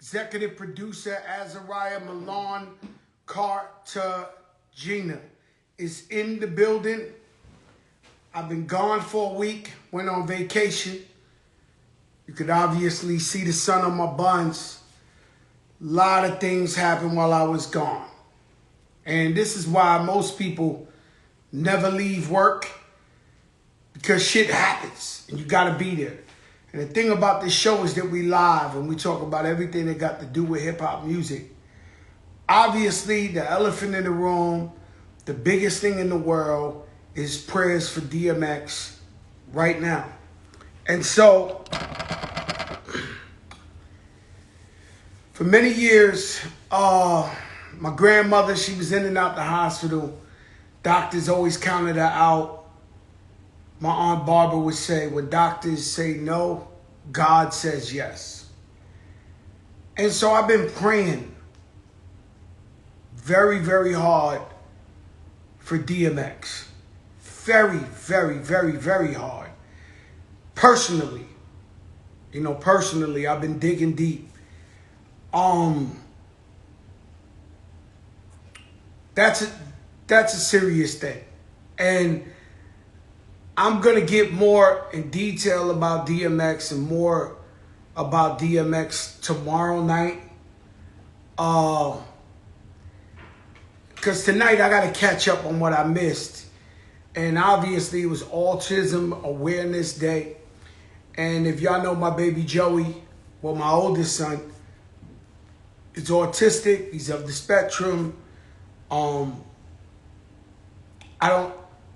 Executive producer Azariah Milan Cartagena is in the building. I've been gone for a week, went on vacation. You could obviously see the sun on my buns. A lot of things happened while I was gone. And this is why most people never leave work, because shit happens and you gotta be there. And the thing about this show is that we live and we talk about everything that got to do with hip hop music. Obviously, the elephant in the room, the biggest thing in the world is prayers for DMX right now. And so, for many years, my grandmother, she was in and out the hospital. Doctors always counted her out. My Aunt Barbara would say, when doctors say no, God says yes. And so I've been praying very, very hard for DMX. Very, very, very, very hard. Personally, I've been digging deep. That's a serious thing. And I'm going to get more in detail about DMX and more about DMX tomorrow night. Because tonight I got to catch up on what I missed. And obviously it was Autism Awareness Day. And if y'all know my baby Joey, well, my oldest son, is autistic. He's of the spectrum.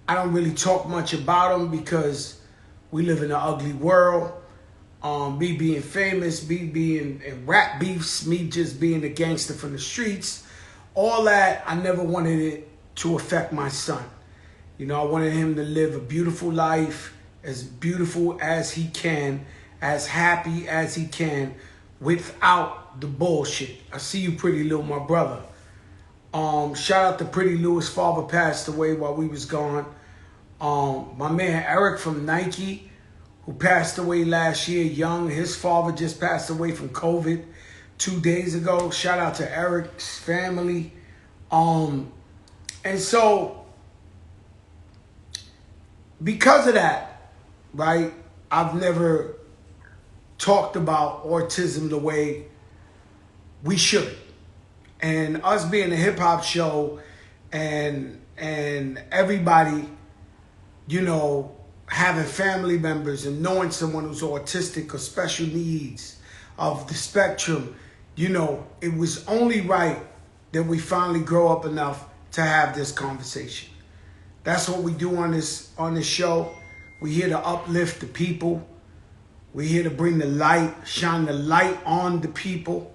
I don't really talk much about him because we live in an ugly world. Me being famous, me being in rap beefs, me just being a gangster from the streets, all that, I never wanted it to affect my son. I wanted him to live a beautiful life, as beautiful as he can, as happy as he can, without the bullshit. I see you, Pretty Lou, my brother. Shout out to Pretty Lou. His father passed away while we was gone. My man Eric from Nike, who passed away last year young. His father just passed away from COVID 2 days ago. Shout out to Eric's family. And so, because of that, right, I've never talked about autism the way we should. And us being a hip hop show and everybody, having family members and knowing someone who's autistic or special needs of the spectrum, it was only right that we finally grow up enough to have this conversation. That's what we do on this show. We're here to uplift the people. We're here to bring the light, shine the light on the people.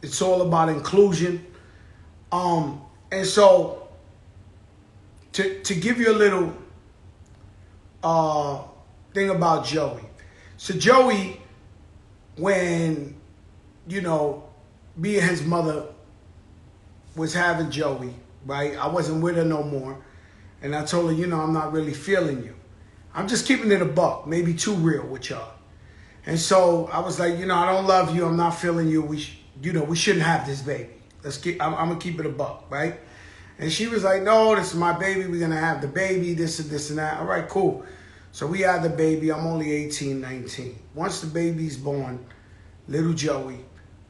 It's all about inclusion. And so, to give you a little thing about Joey. So Joey, when, me and his mother was having Joey, right? I wasn't with her no more. And I told her, I'm not really feeling you. I'm just keeping it a buck, maybe too real with y'all. And so I was like, I don't love you. I'm not feeling you. We shouldn't have this baby. I'm going to keep it a buck, right? And she was like, no, this is my baby. We're going to have the baby, this and this and that. All right, cool. So we had the baby. I'm only 18, 19. Once the baby's born, little Joey,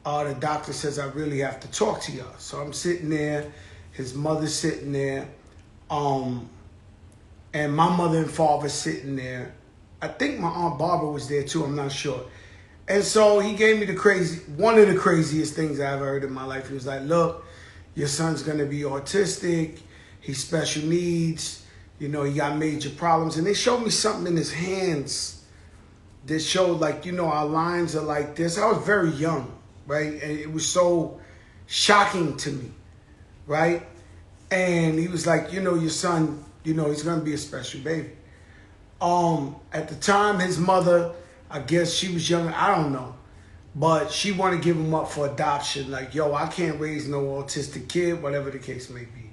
the doctor says, I really have to talk to y'all. So I'm sitting there. His mother's sitting there. And my mother and father sitting there. I think my Aunt Barbara was there too. I'm not sure. And so he gave me one of the craziest things I ever heard in my life. He was like, look, your son's going to be autistic. He's special needs. He got major problems. And they showed me something in his hands that showed like, our lines are like this. I was very young, right? And it was so shocking to me, right? And he was like, your son, he's going to be a special baby. At the time, his mother, I guess she was young, I don't know. But she wanted to give him up for adoption. Like, I can't raise no autistic kid, whatever the case may be.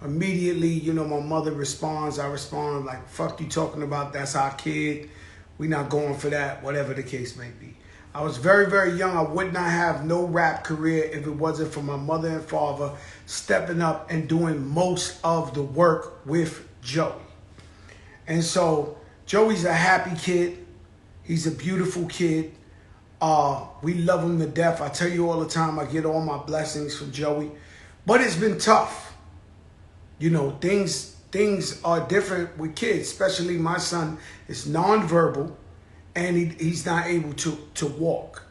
Immediately, my mother responds. I respond like, fuck you talking about? That's our kid. We're not going for that, whatever the case may be. I was very, very young. I would not have no rap career if it wasn't for my mother and father stepping up and doing most of the work with Joey. And so Joey's a happy kid. He's a beautiful kid. We love him to death. I tell you all the time, I get all my blessings from Joey. But it's been tough. You know, things are different with kids, especially my son is nonverbal and he's not able to walk.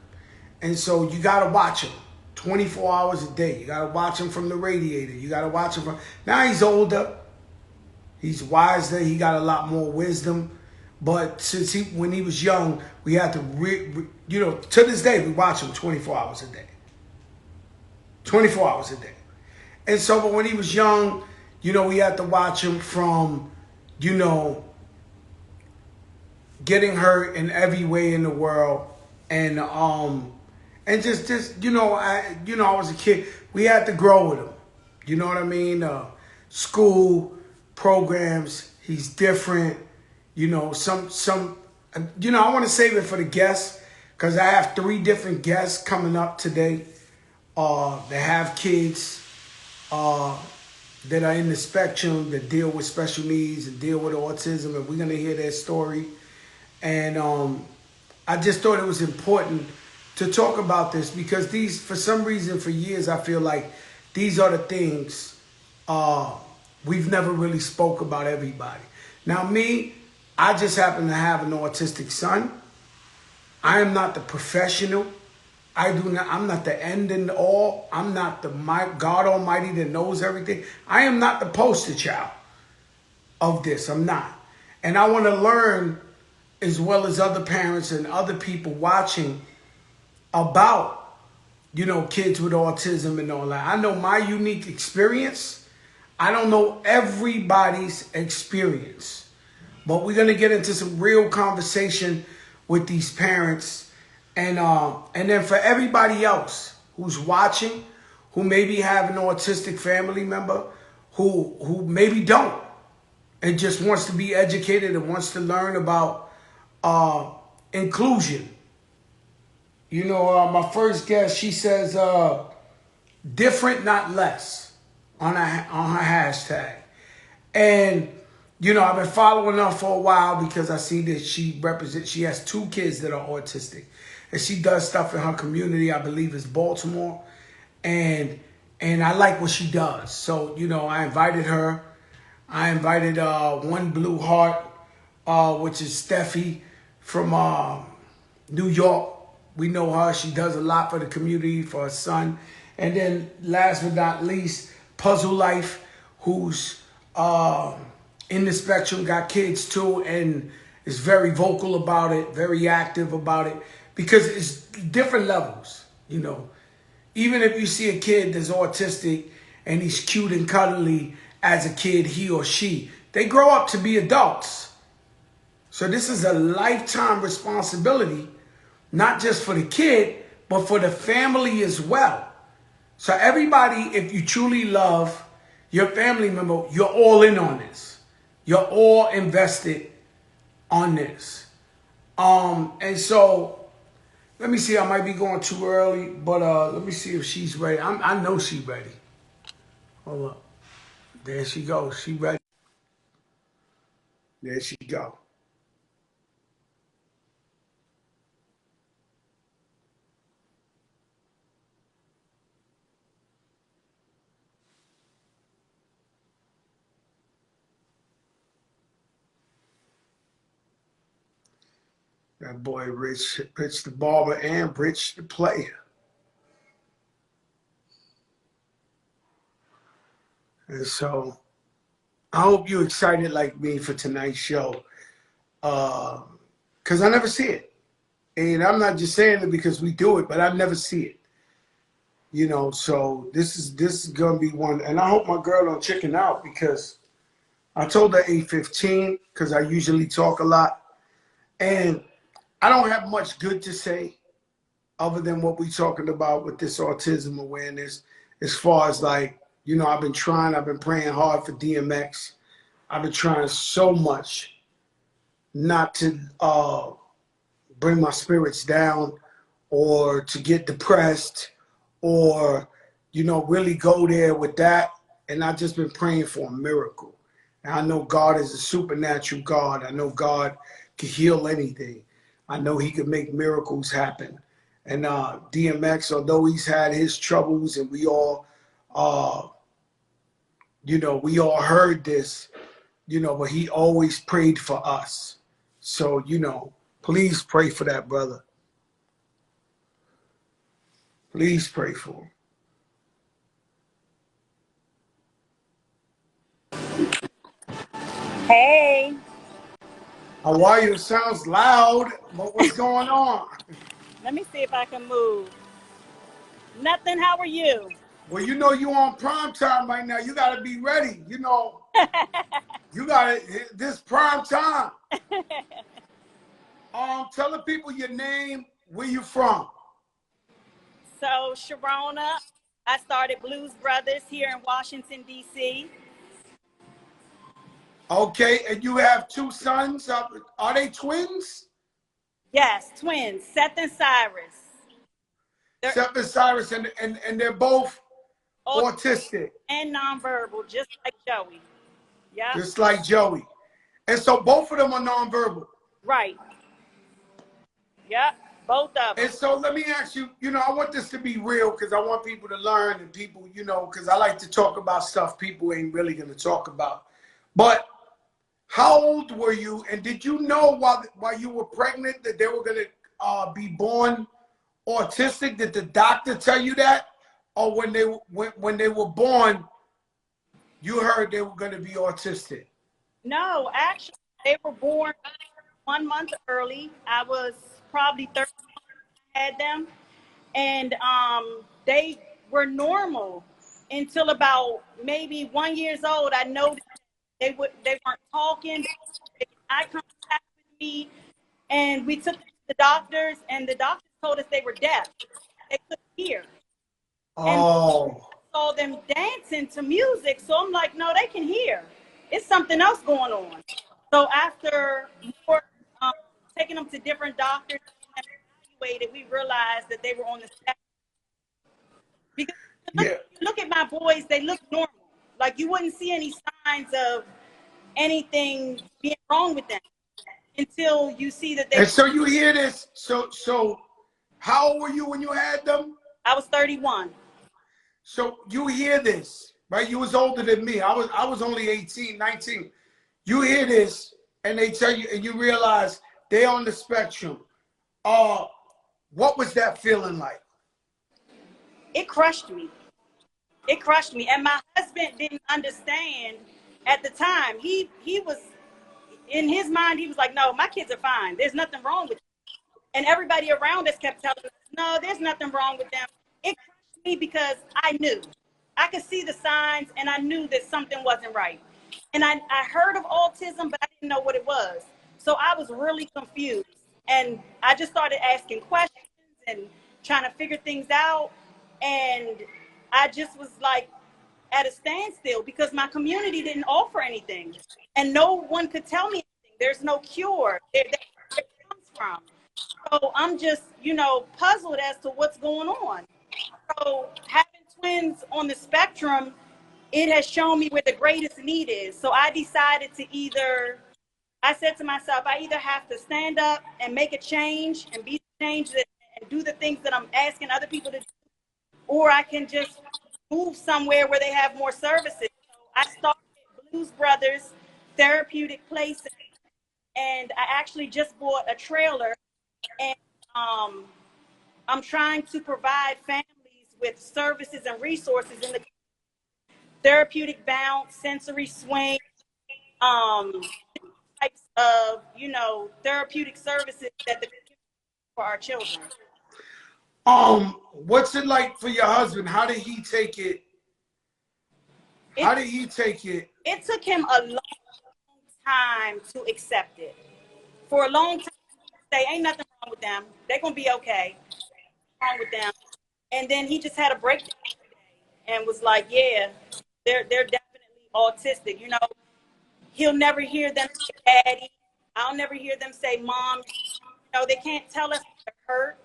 And so you got to watch him 24 hours a day. You got to watch him from the radiator. You got to watch him from... Now he's older. He's wiser. He got a lot more wisdom. But since when he was young, we had to, to this day, we watch him 24 hours a day. 24 hours a day. And so, but when he was young, we had to watch him from, getting hurt in every way in the world. And just I was a kid. We had to grow with him. You know what I mean? School programs, he's different. I want to save it for the guests because I have 3 different guests coming up today. They have kids that are in the spectrum, that deal with special needs and deal with autism, and we're going to hear their story. And I just thought it was important to talk about this because for some reason, for years, I feel like these are the things we've never really spoke about everybody. Now, I just happen to have an autistic son. I am not the professional. I'm not the end and all. I'm not the God Almighty that knows everything. I am not the poster child of this. I'm not. And I want to learn, as well as other parents and other people watching, about, kids with autism and all that. I know my unique experience. I don't know everybody's experience. But we're going to get into some real conversation with these parents. And then for everybody else who's watching, who maybe have an autistic family member, who maybe don't, and just wants to be educated and wants to learn about inclusion. My first guest, she says, different, not less, on her hashtag. And I've been following her for a while because I see that she has 2 kids that are autistic. And she does stuff in her community, I believe it's Baltimore. And I like what she does. So, I invited her. I invited One Blue Heart, which is Steffi from New York. We know her. She does a lot for the community, for her son. And then last but not least, Puzzle Life, who's... in the spectrum, got kids too, and is very vocal about it, very active about it, because it's different levels, Even if you see a kid that's autistic and he's cute and cuddly as a kid, he or she, they grow up to be adults. So this is a lifetime responsibility, not just for the kid, but for the family as well. So everybody, if you truly love your family member, you're all in on this. You're all invested on this. And so, let me see. I might be going too early, but let me see if she's ready. I know she's ready. Hold up. There she goes. She ready. There she go. That boy, Rich the barber and Rich the player. And so, I hope you're excited like me for tonight's show. Because I never see it. And I'm not just saying it because we do it, but I never see it. So this is going to be one. And I hope my girl don't chicken out because I told her 8:15 because I usually talk a lot. And I don't have much good to say other than what we're talking about with this autism awareness. As far as I've been praying hard for DMX. I've been trying so much not to bring my spirits down or to get depressed or, really go there with that. And I've just been praying for a miracle. And I know God is a supernatural God. I know God can heal anything. I know he can make miracles happen. And DMX, although he's had his troubles and we all, uh, we all heard this, but he always prayed for us. So, please pray for that brother. Please pray for him. Hey, How are you? It sounds loud, but what's going on? let me see if I can move. Nothing. How are you? Well, you on prime time right now. You got to be ready. You got this prime time. Tell the people your name, where you from. So, Sharona, I started Blues Brothers here in Washington, D.C. Okay, and you have two sons. Are they twins? Yes, twins, Seth and Cyrus. They're Seth and Cyrus, and they're both autistic autistic, and nonverbal, just like Joey. Yep, just like Joey. And so both of them are nonverbal. right. Yep, both of them. And so let me ask you, I want this to be real because I want people to learn and people, because I like to talk about stuff people ain't really going to talk about. But how old were you? And did you know while you were pregnant that they were going to be born autistic? Did the doctor tell you that? Or when they were born, you heard they were going to be autistic? No, actually, they were born 1 month early. I was probably 30 when I had them. And they were normal until about maybe 1 year old. I noticed they weren't talking, they weren't making eye contact with me, and we took them to the doctors, and the doctors told us they were deaf. They couldn't hear, and Oh. saw them dancing to music. So I'm like, no, they can hear. It's something else going on. So after more taking them to different doctors and evaluated, we realized that they were on the spectrum. Because Yeah. look at my boys, they look normal. Like you wouldn't see any signs of anything being wrong with them until you see that they. And so you hear this. So how old were you when you had them? I was 31. So you hear this, right? You was older than me. I was only 18, 19. You hear this and they tell you and you realize they're on the spectrum. What was that feeling like? It crushed me. It crushed me. And my husband didn't understand at the time. He was in his mind, he was like, no, my kids are fine. There's nothing wrong with them. And everybody around us kept telling us, no, there's nothing wrong with them. It crushed me because I knew. I could see the signs and I knew that something wasn't right. And I heard of autism, but I didn't know what it was. So I was really confused. And I just started asking questions and trying to figure things out. And I just was like at a standstill because my community didn't offer anything. And no one could tell me anything. There's no cure. Where it comes from. So I'm just, puzzled as to what's going on. So having twins on the spectrum, it has shown me where the greatest need is. So I decided to I said to myself, I either have to stand up and make a change and be the change and do the things that I'm asking other people to do, or I can just move somewhere where they have more services. So I started Blues Brothers Therapeutic Places, and I actually just bought a trailer, and I'm trying to provide families with services and resources in the therapeutic bounce, sensory swing, types of, therapeutic services that the for our children. What's it like for your husband? How did he take it? How did he take it? It took him a long time to accept it. For a long time, say, ain't nothing wrong with them. They're going to be okay. Nothing wrong with them. And then he just had a breakdown and was like, yeah, they're definitely autistic. He'll never hear them say daddy. I'll never hear them say mom. They can't tell us they're hurt.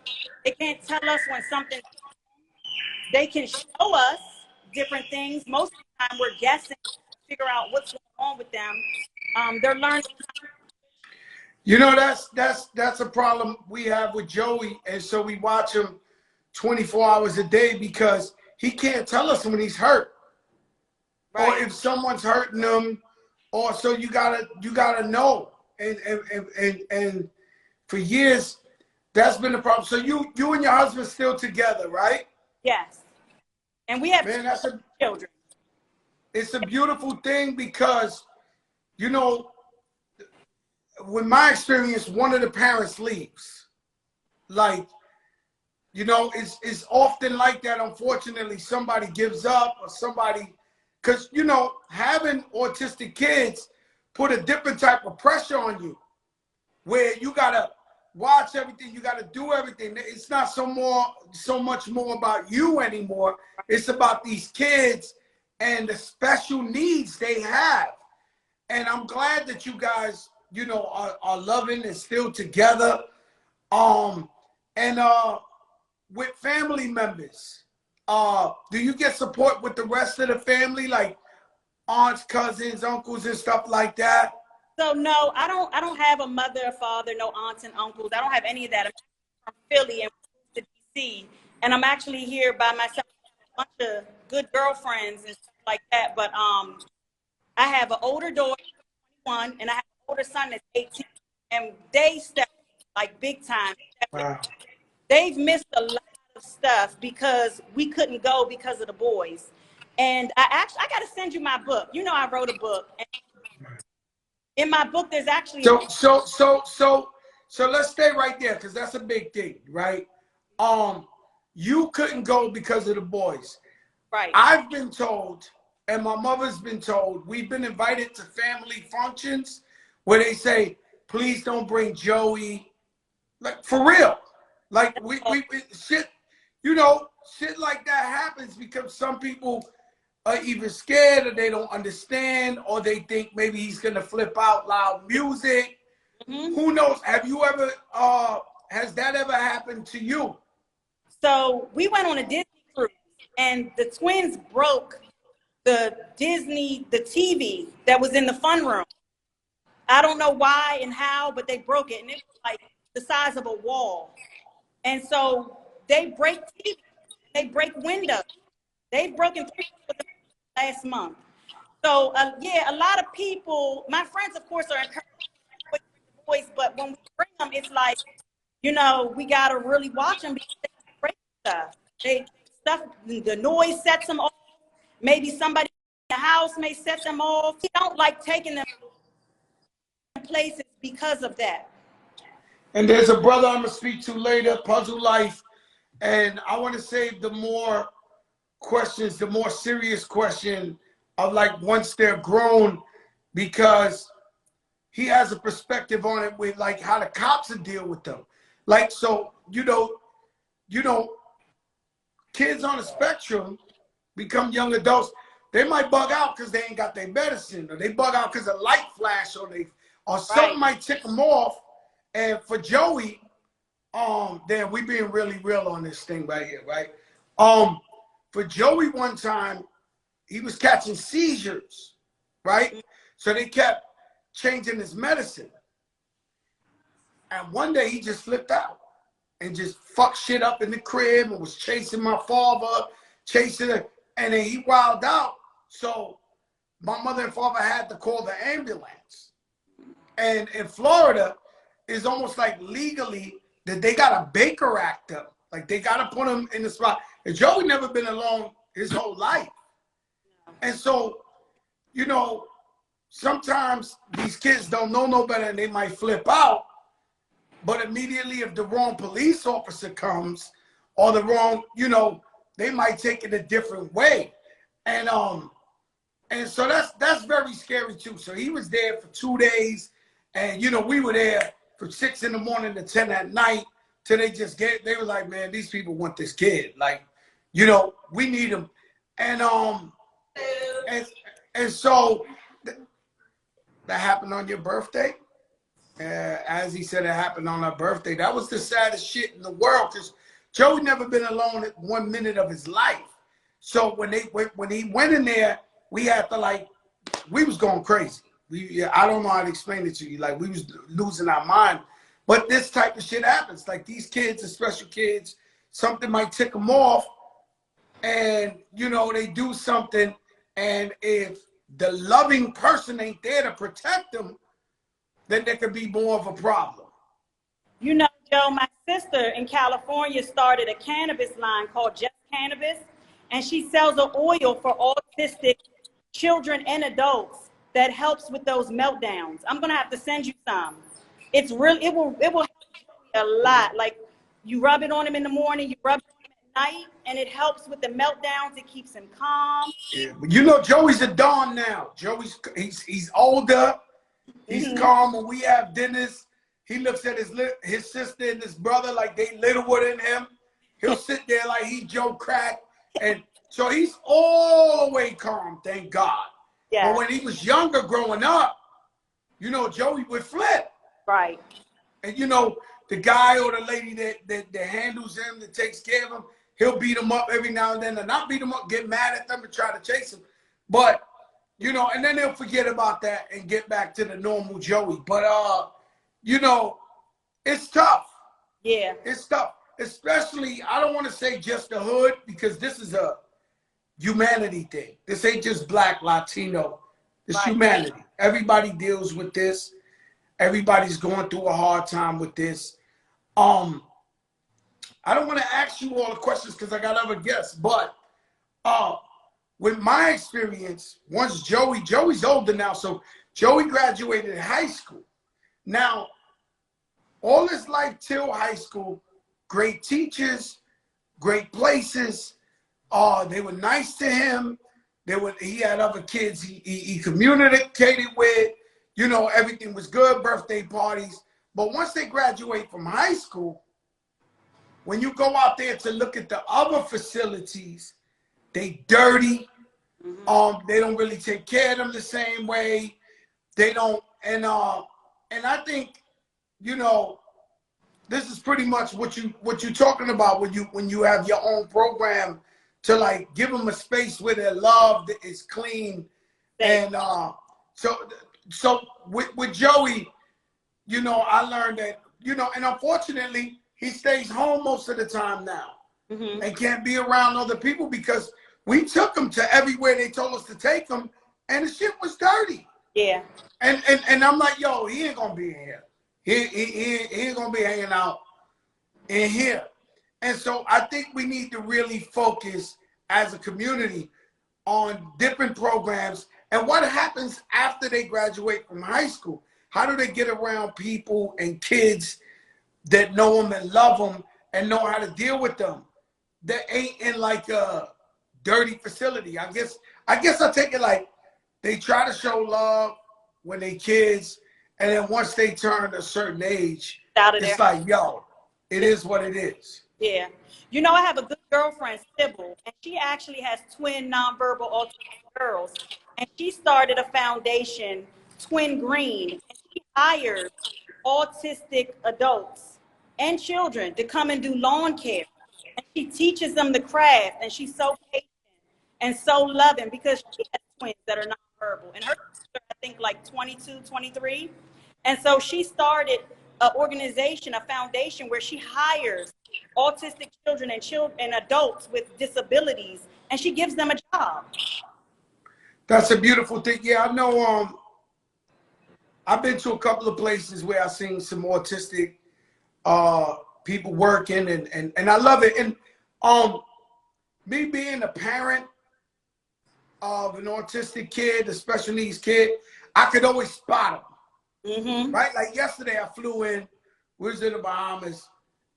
They can't tell us when something. They can show us different things. Most of the time, we're guessing, figure out what's going on with them. They're learning. You know, that's a problem we have with Joey, and so we watch him 24 hours a day because he can't tell us when he's hurt, Right. or if someone's hurting him, or so you gotta know. And for years, that's been the problem. So you and your husband still together, right? Yes. And we have Man, children. It's a beautiful thing because, you know, with my experience, one of the parents leaves. Like, you know, it's often like that. Unfortunately, somebody gives up or somebody, because, you know, having autistic kids put a different type of pressure on you where you got to watch everything. You got to do everything. It's not so much more about you anymore. It's about these kids and the special needs they have. And I'm glad that you guys, you know, are loving and still together. And with family members, do you get support with the rest of the family, like aunts, cousins, uncles, and stuff like that? So no, I don't have a mother, a father, no aunts and uncles. I don't have any of that. I'm from Philly and moved to DC, and I'm actually here by myself. A bunch of good girlfriends and stuff like that. But I have an older daughter, 21, and I have an older son that's 18, and they step like big time. Wow. They've missed a lot of stuff because we couldn't go because of the boys. And I got to send you my book. You know, I wrote a book. And in my book, there's actually so let's stay right there because that's a big thing, right? You couldn't go because of the boys. Right. I've been told, and my mother's been told, we've been invited to family functions where they say, please don't bring Joey. Like, for real. Like, we shit, you know, shit like that happens because some people are either scared or they don't understand or they think maybe he's going to flip out loud music. Mm-hmm. Who knows? Have you ever, has that ever happened to you? So we went on a Disney cruise and the twins broke the TV that was in the fun room. I don't know why and how, but they broke it. And it was like the size of a wall. And so they break TV, they break windows. They've broken 3 last month. So yeah, a lot of people, my friends, of course, are encouraging the boys, but when we bring them, it's like, you know, we gotta really watch them because they break stuff. The noise sets them off. Maybe somebody in the house may set them off. We don't like taking them places because of that. And there's a brother I'm gonna speak to later, Puzzle Life, and I want to save the more questions, the more serious question of like once they're grown, because he has a perspective on it with like how the cops will deal with them. Like, so, you know, kids on the spectrum become young adults. They might bug out because they ain't got their medicine, or they bug out because a light flash, or something might tick them off. And for Joey, damn, we being really real on this thing right here, right? For Joey, one time, he was catching seizures, right? So they kept changing his medicine. And one day he just flipped out and just fucked shit up in the crib and was chasing my father, chasing her, and then he wilded out. So my mother and father had to call the ambulance. And in Florida, it's almost like legally that they got to Baker Act him. Like they got to put him in the spot. And Joey never been alone his whole life. And so, you know, sometimes these kids don't know no better and they might flip out. But immediately if the wrong police officer comes or the wrong, you know, they might take it a different way. And so that's very scary too. So he was there for 2 days and, you know, we were there from 6 in the morning to 10 at night till they were like, man, these people want this kid. Like, you know, we need him. And so that happened on your birthday? As he said, it happened on her birthday. That was the saddest shit in the world because Joey never been alone at 1 minute of his life. So when he went in there, we had to like, we was going crazy. I don't know how to explain it to you. Like we was losing our mind. But this type of shit happens. Like these kids, are special kids, something might tick them off, and you know they do something, and if the loving person ain't there to protect them, then there could be more of a problem. You know, Joe, my sister in California started a cannabis line called Just Cannabis, and she sells an oil for autistic children and adults that helps with those meltdowns. I'm gonna have to send you some. It's really it will help you a lot. Like you rub it on him in the morning, you rub it on him at night, and it helps with the meltdowns. It keeps him calm. Yeah, but you know, Joey's a don now. He's older. He's calm. When we have dinners, he looks at his sister and his brother like they littler than him. He'll sit there like he Joe Crack, and so he's all the way calm. Thank God. Yeah. But when he was younger, growing up, you know, Joey would flip. Right. And you know, the guy or the lady that handles him, that takes care of him, he'll beat him up every now and then, and not beat him up, get mad at them and try to chase him. But you know, and then they'll forget about that and get back to the normal Joey. But you know, it's tough. Yeah. It's tough. Especially, I don't want to say just the hood, because this is a humanity thing. This ain't just black, Latino. It's Right. humanity. Everybody deals with this. Everybody's going through a hard time with this. I don't want to ask you all the questions because I got other guests, but with my experience, once Joey's older now, so Joey graduated high school. Now, all his life till high school, great teachers, great places. They were nice to him. He had other kids he communicated with. You know, everything was good, birthday parties. But once they graduate from high school, when you go out there to look at the other facilities, they dirty. They don't really take care of them the same way. They don't, and I think, you know, this is pretty much what you're talking about when you have your own program to like give them a space where they're loved, is clean, and so with Joey, you know, I learned that, you know, and unfortunately he stays home most of the time now and can't be around other people because we took him to everywhere they told us to take him, and the shit was dirty. Yeah. And I'm like, yo, he ain't gonna be in here. He ain't gonna be hanging out in here. And so I think we need to really focus as a community on different programs and what happens after they graduate from high school. How do they get around people and kids that know them and love them and know how to deal with them, that ain't in like a dirty facility? I guess I take it like they try to show love when they kids, and then once they turn a certain age, it's like, yo, it is what it is. Yeah. You know, I have a good girlfriend, Sybil, and she actually has twin nonverbal autistic girls. And she started a foundation, Twin Green, and she hires autistic adults and children to come and do lawn care. And she teaches them the craft, and she's so patient and so loving because she has twins that are nonverbal. And her sister, I think, like 22, 23. And so she started an organization, a foundation where she hires autistic children and adults with disabilities, and she gives them a job. That's a beautiful thing. Yeah, I know. I've been to a couple of places where I've seen some autistic people working, and I love it. And me being a parent of an autistic kid, a special needs kid, I could always spot them. Right? Like yesterday, I flew in, we was in the Bahamas,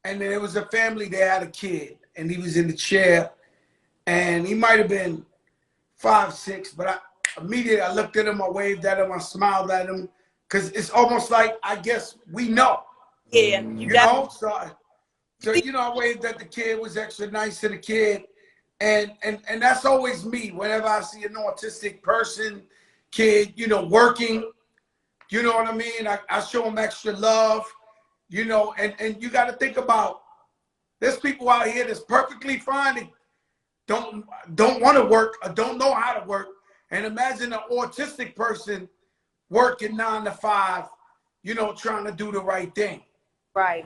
and there was a family that had a kid, and he was in the chair, and he might have been 5, 6, but immediately I looked at him, I waved at him, I smiled at him, because it's almost like, I guess we know. Yeah, you know? So you know, I waved at the kid, was extra nice to the kid, and that's always me. Whenever I see an autistic person, kid, you know, working, You know what I mean? I show them extra love, you know, and you got to think about, there's people out here that's perfectly fine, that don't want to work or don't know how to work. And imagine an autistic person working 9 to 5, you know, trying to do the right thing. Right.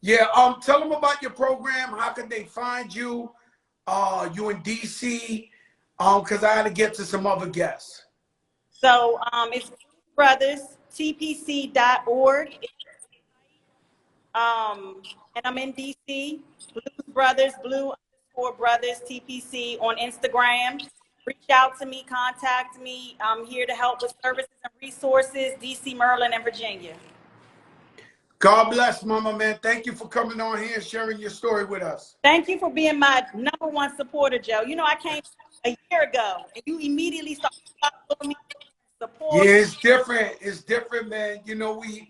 Yeah, tell them about your program. How can they find you? You in DC? Because I had to get to some other guests. So it's bluesbrotherstpc.org. And I'm in DC. Blues Brothers, Blue_Brothers TPC on Instagram. Reach out to me, contact me. I'm here to help with services and resources, DC, Maryland, and Virginia. God bless, Mama, man. Thank you for coming on here and sharing your story with us. Thank you for being my #1 supporter, Joe. You know, I came a year ago, and you immediately started following me, support. Yeah, it's different. It's different, man. You know, we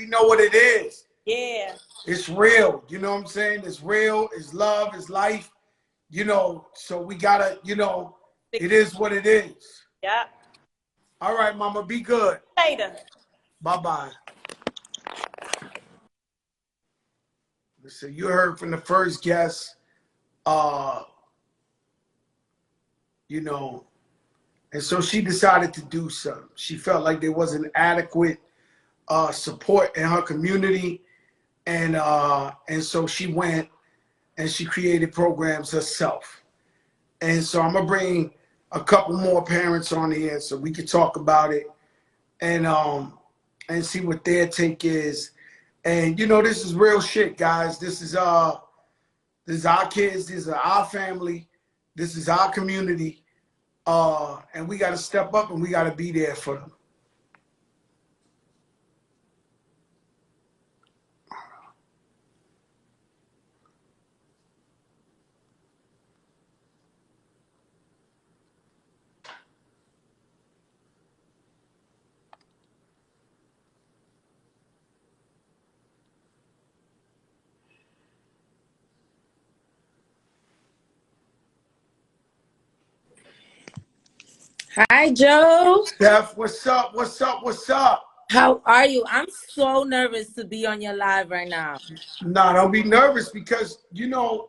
know what it is. Yeah. It's real. You know what I'm saying? It's real. It's love. It's life. You know, so we gotta, you know, it is what it is. Yeah. All right, Mama, be good. Later. Bye-bye. So you heard from the first guest, you know, and so she decided to do something. She felt like there wasn't adequate support in her community, and so she went and she created programs herself. And so I'm gonna bring a couple more parents on here so we can talk about it and see what their take is. And you know, this is real shit, guys. This is our kids, this is our family, this is our community. And we gotta step up and we gotta be there for them. Hi, Joe. Steph, what's up? What's up? What's up? How are you? I'm so nervous to be on your live right now. Nah, don't be nervous because, you know,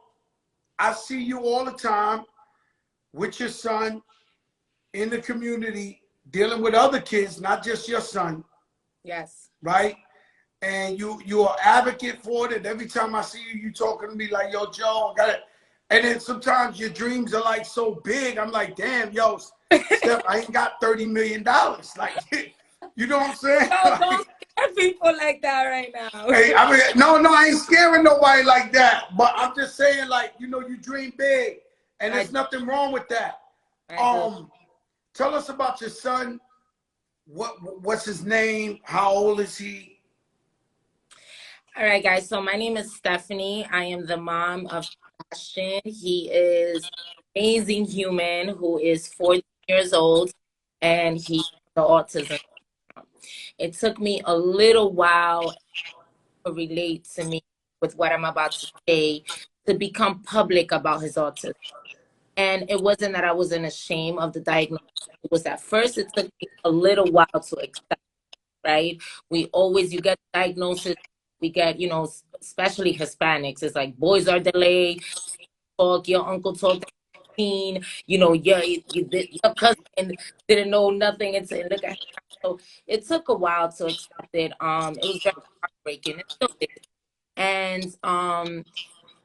I see you all the time with your son in the community, dealing with other kids, not just your son. Yes. Right? And you're an advocate for it. And every time I see you, you talking to me like, yo, Joe, I got it. And then sometimes your dreams are like so big. I'm like, damn, yo, Steph, I ain't got $30 million. Like, you know what I'm saying? No, don't scare people like that right now. Hey, I mean, no, I ain't scaring nobody like that. But I'm just saying, like, you know, you dream big, and there's nothing wrong with that. Tell us about your son. What's his name? How old is he? All right, guys. So my name is Stephanie. I am the mom of Sebastian. He is an amazing human who is 40 years old, and he's the autism. It took me a little while to relate to me with what I'm about to say, to become public about his autism. And it wasn't that I wasn't ashamed of the diagnosis. It was at first, it took me a little while to accept, right? You get diagnosis, we get, you know, especially Hispanics, it's like boys are delayed, talk, your uncle talked, you know, your cousin didn't know nothing and look at him. So it took a while to accept it. It was very heartbreaking. It still is. And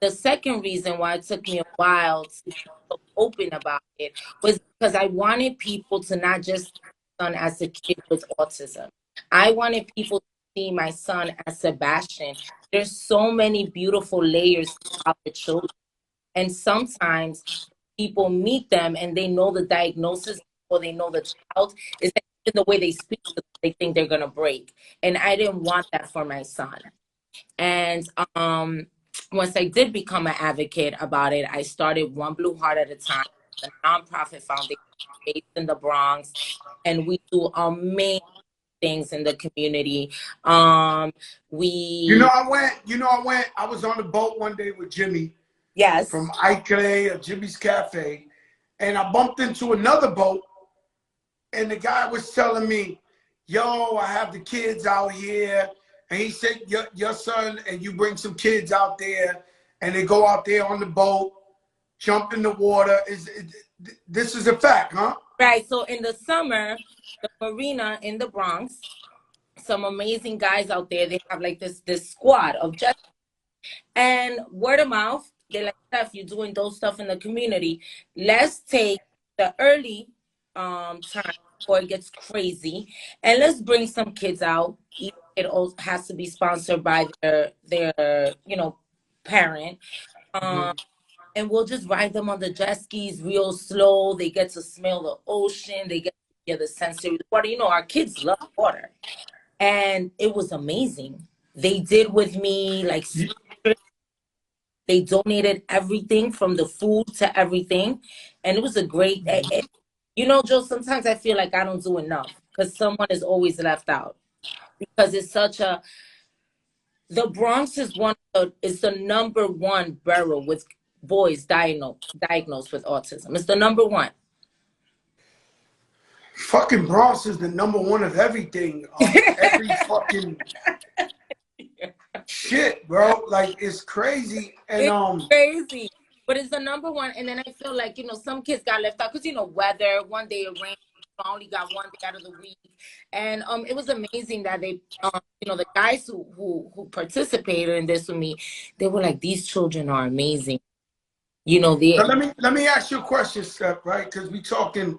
the second reason why it took me a while to be so open about it was because I wanted people to not just see my son as a kid with autism. I wanted people to see my son as Sebastian. There's so many beautiful layers of the children. And sometimes people meet them and they know the diagnosis or they know the child is that even the way they speak, they think they're going to break. And I didn't want that for my son. And once I did become an advocate about it, I started One Blue Heart at a Time, a nonprofit foundation based in the Bronx, and we do amazing things in the community. I was on the boat one day with Jimmy. Yes. From Ike or Jimmy's Cafe, and I bumped into another boat, and the guy was telling me, yo, I have the kids out here. And he said, your son, and you bring some kids out there, and they go out there on the boat, jump in the water. This is a fact, huh? Right. So in the summer, the marina in the Bronx, some amazing guys out there. They have like this squad of just, and word of mouth. They like, if you're doing those stuff in the community, let's take the early time before it gets crazy, and let's bring some kids out. It also has to be sponsored by their parent. Um, and we'll just ride them on the jet skis real slow. They get to smell the ocean. They get to hear the sensory water. Our kids love water. And it was amazing. They did with me, like, they donated everything from the food to everything. And it was a great, Joe, sometimes I feel like I don't do enough because someone is always left out. Because it's such a, the Bronx is is the number one borough with boys diagnosed with autism. It's the number one. Fucking Bronx is the number one of everything. Every fucking shit, bro. Like, it's crazy. And It's crazy. But it's the number one. And then I feel like, some kids got left out because, weather. One day it rained. I only got one day out of the week. And it was amazing that they, the guys who participated in this with me, they were like, these children are amazing. They. Now let me ask you a question, Steph, right? Because we talking.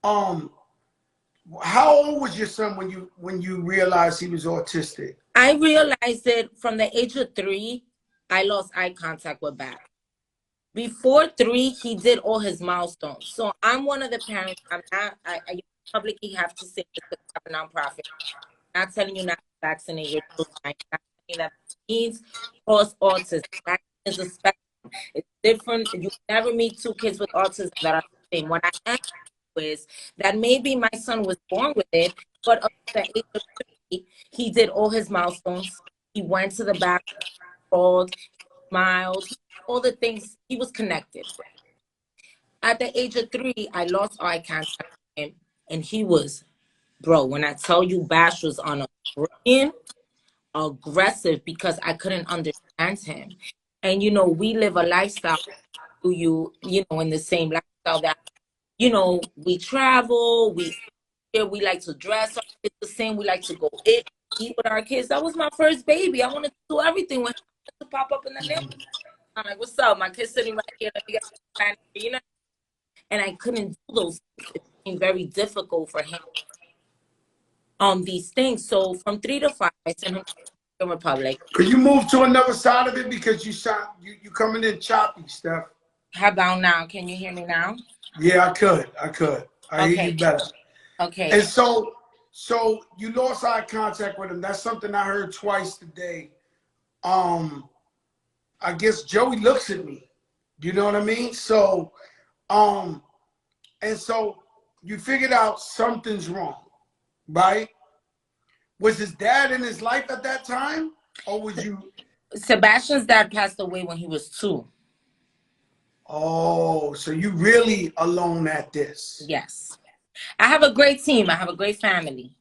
How old was your son when you realized he was autistic? I realized it from the age of 3. I lost eye contact with Bash. Before 3, he did all his milestones. So I'm one of the parents. I'm not. I publicly have to say this because I'm a nonprofit. I'm not telling you not to vaccinate your children. I'm not saying that needs cause autism. That is a spectrum. It's different. You never meet 2 kids with autism that are the same. What I am is that maybe my son was born with it, but up to the age of 3, he did all his milestones. He went to the back, crawled, smiled, all the things. He was connected. At the age of 3, I lost eye contact with him, and he was, bro, when I tell you Bash was on a screen, aggressive because I couldn't understand him. And, we live a lifestyle, in the same lifestyle that, we travel, we like to dress. It's the same. We like to go eat with our kids. That was my first baby. I wanted to do everything when to pop up in the nail. I'm like, what's up? My kid's sitting right here. And I couldn't do those things. It became very difficult for him. These things. So from 3 to 5, I sent him to the Republic. Could you move to another side of it because you coming in choppy, Steph? How about now? Can you hear me now? Yeah, I could. I hear you better. Okay. And so you lost eye contact with him. That's something I heard twice today. I guess Joey looks at me. You know what I mean? So, and so you figured out something's wrong, right? Was his dad in his life at that time, or was you? Sebastian's dad passed away when he was 2. Oh, so you really alone at this? Yes. I have a great team. I have a great family.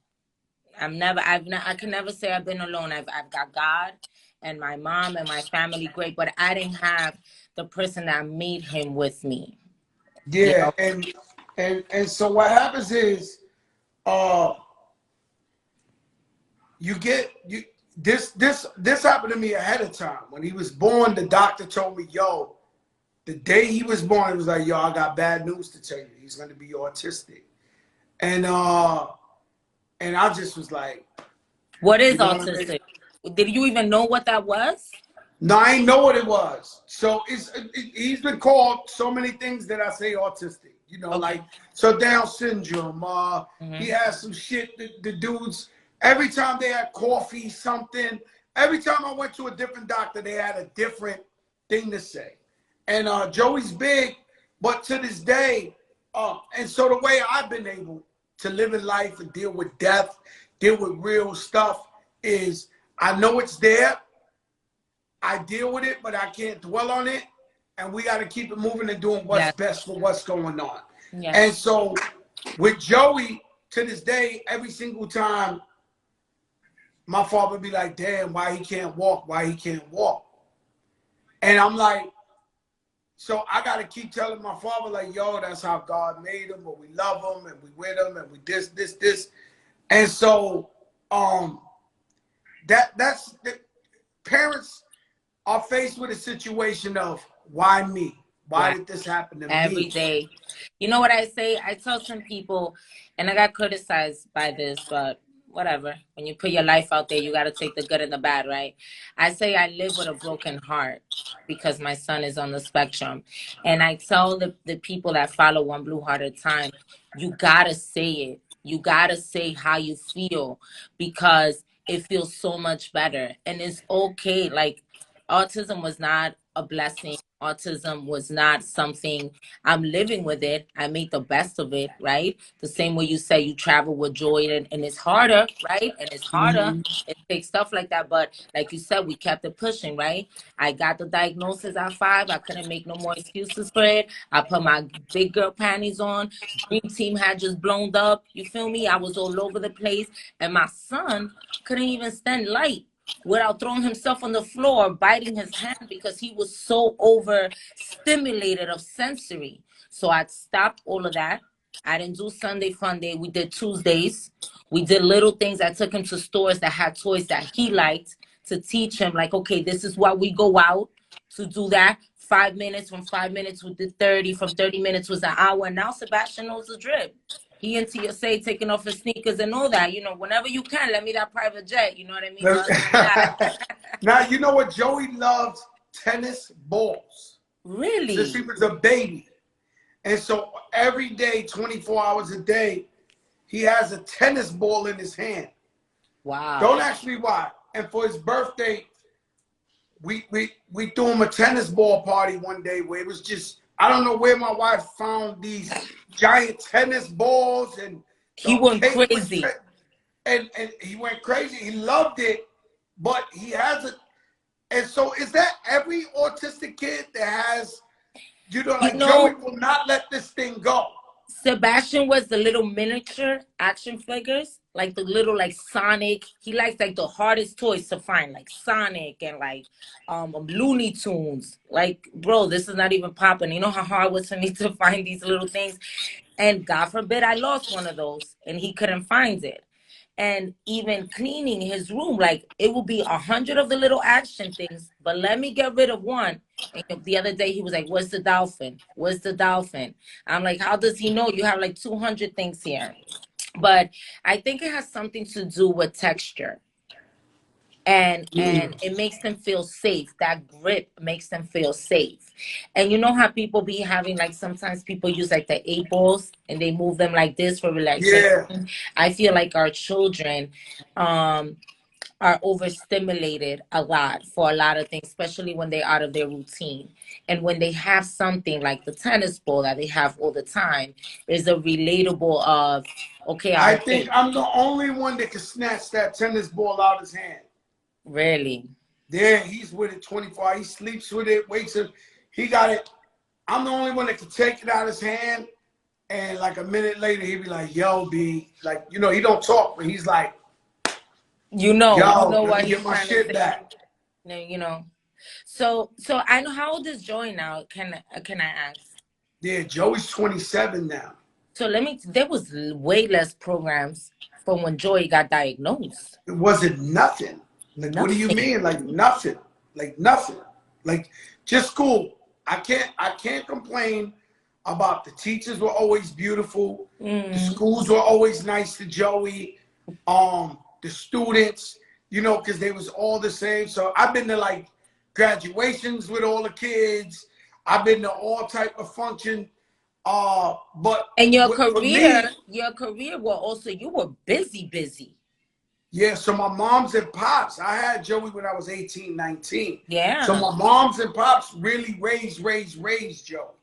I can never say I've been alone. I've got God and my mom and my family great, but I didn't have the person that made him with me. Yeah, and so what happens is, this happened to me ahead of time. When he was born, the doctor told me, yo, the day he was born, he was like, yo, I got bad news to tell you. He's going to be autistic. And I just was like, what is autistic? Did you even know what that was? No, I didn't know what it was. So he's been called so many things that I say autistic. Like, so Down syndrome. He has some shit. The dudes, every time they had coffee, something. Every time I went to a different doctor, they had a different thing to say. And Joey's big, but to this day, and so the way I've been able to live in life and deal with death, deal with real stuff, is I know it's there. I deal with it, but I can't dwell on it. And we got to keep it moving and doing what's best for what's going on. Yes. And so with Joey, to this day, every single time, my father would be like, damn, why he can't walk? Why he can't walk? And I'm like, so I got to keep telling my father, like, yo, that's how God made him, or we love him, and we with him, and we this. And so that's the parents are faced with a situation of, why me? Why Wow. did this happen to Every me? day. You know what I say? I tell some people, and I got criticized by this, but whatever. When you put your life out there, you got to take the good and the bad, right? I say I live with a broken heart because my son is on the spectrum. And I tell the people that follow One Blue Heart at a Time, you got to say it. You got to say how you feel because it feels so much better. And it's okay. Like, autism was not a blessing. Autism was not something. I'm living with it. I make the best of it, right? The same way you say you travel with joy, and it's harder, right? And it's harder. Mm-hmm. It takes stuff like that. But like you said, we kept it pushing, right? I got the diagnosis at 5. I couldn't make no more excuses for it. I put my big girl panties on. Dream Team had just blown up. You feel me? I was all over the place. And my son couldn't even stand light without throwing himself on the floor, biting his hand because he was so overstimulated of sensory. So I stopped all of that. I didn't do Sunday fun day. We did Tuesdays. We did little things. I took him to stores that had toys that he liked to teach him, like, okay, this is why we go out to do that. 5 minutes, from 5 minutes we did 30, from 30 minutes was an hour. And now Sebastian knows the drip. He into your say taking off his sneakers and all that. You know, whenever you can, let me that private jet. You know what I mean? So Now, you know what? Joey loves tennis balls since he really? was a baby. And so every day, 24 hours a day, he has a tennis ball in his hand. Wow. Don't ask me why. And for his birthday, we threw him a tennis ball party one day where it was just, I don't know where my wife found these giant tennis balls, and He the went cake was, crazy. and he went crazy. He loved it, but he has it. And so is that every autistic kid that has, You like Joey know, will not let this thing go? Sebastian was the little miniature action figures, like the little like Sonic. He likes like the hardest toys to find, like Sonic and like Looney Tunes. Like, bro, this is not even popping. You know how hard it was for me to find these little things? And God forbid I lost one of those and he couldn't find it. And even cleaning his room, like it will be 100 of the little action things, but let me get rid of one. And the other day he was like, where's the dolphin? Where's the dolphin? I'm like, how does he know you have like 200 things here? But I think it has something to do with texture, and it makes them feel safe. That grip makes them feel safe. And you know how people be having, like, sometimes people use like the 8 balls and they move them like this for relaxation. Yeah. I feel like our children are overstimulated a lot for a lot of things, especially when they're out of their routine. And when they have something like the tennis ball that they have all the time, is a relatable of, okay, I'm I think okay. I'm the only one that can snatch that tennis ball out of his hand. Really? Yeah, he's with it 24 hours. He sleeps with it, wakes up. He got it. I'm the only one that can take it out of his hand, and like a minute later, he'd be like, yo, B. Like, he don't talk, but he's like, You yo, know let what me get he's my trying to shit say. back. No, you know. So I know, how old is Joy now? Can I ask? Yeah, Joey's 27 now. So there was way less programs from when Joy got diagnosed. It wasn't nothing. Like, what do you Nothing. mean? Like nothing. Like nothing. Like just school. I can't complain about the teachers were always beautiful. The Mm. schools were always nice to Joey. The students, because they was all the same. So I've been to like graduations with all the kids. I've been to all type of function. But And for me, your career were also, you were busy. yeah, so my moms and pops, I had Joey when I was 18, 19. So Yeah. my moms and pops really raised Joey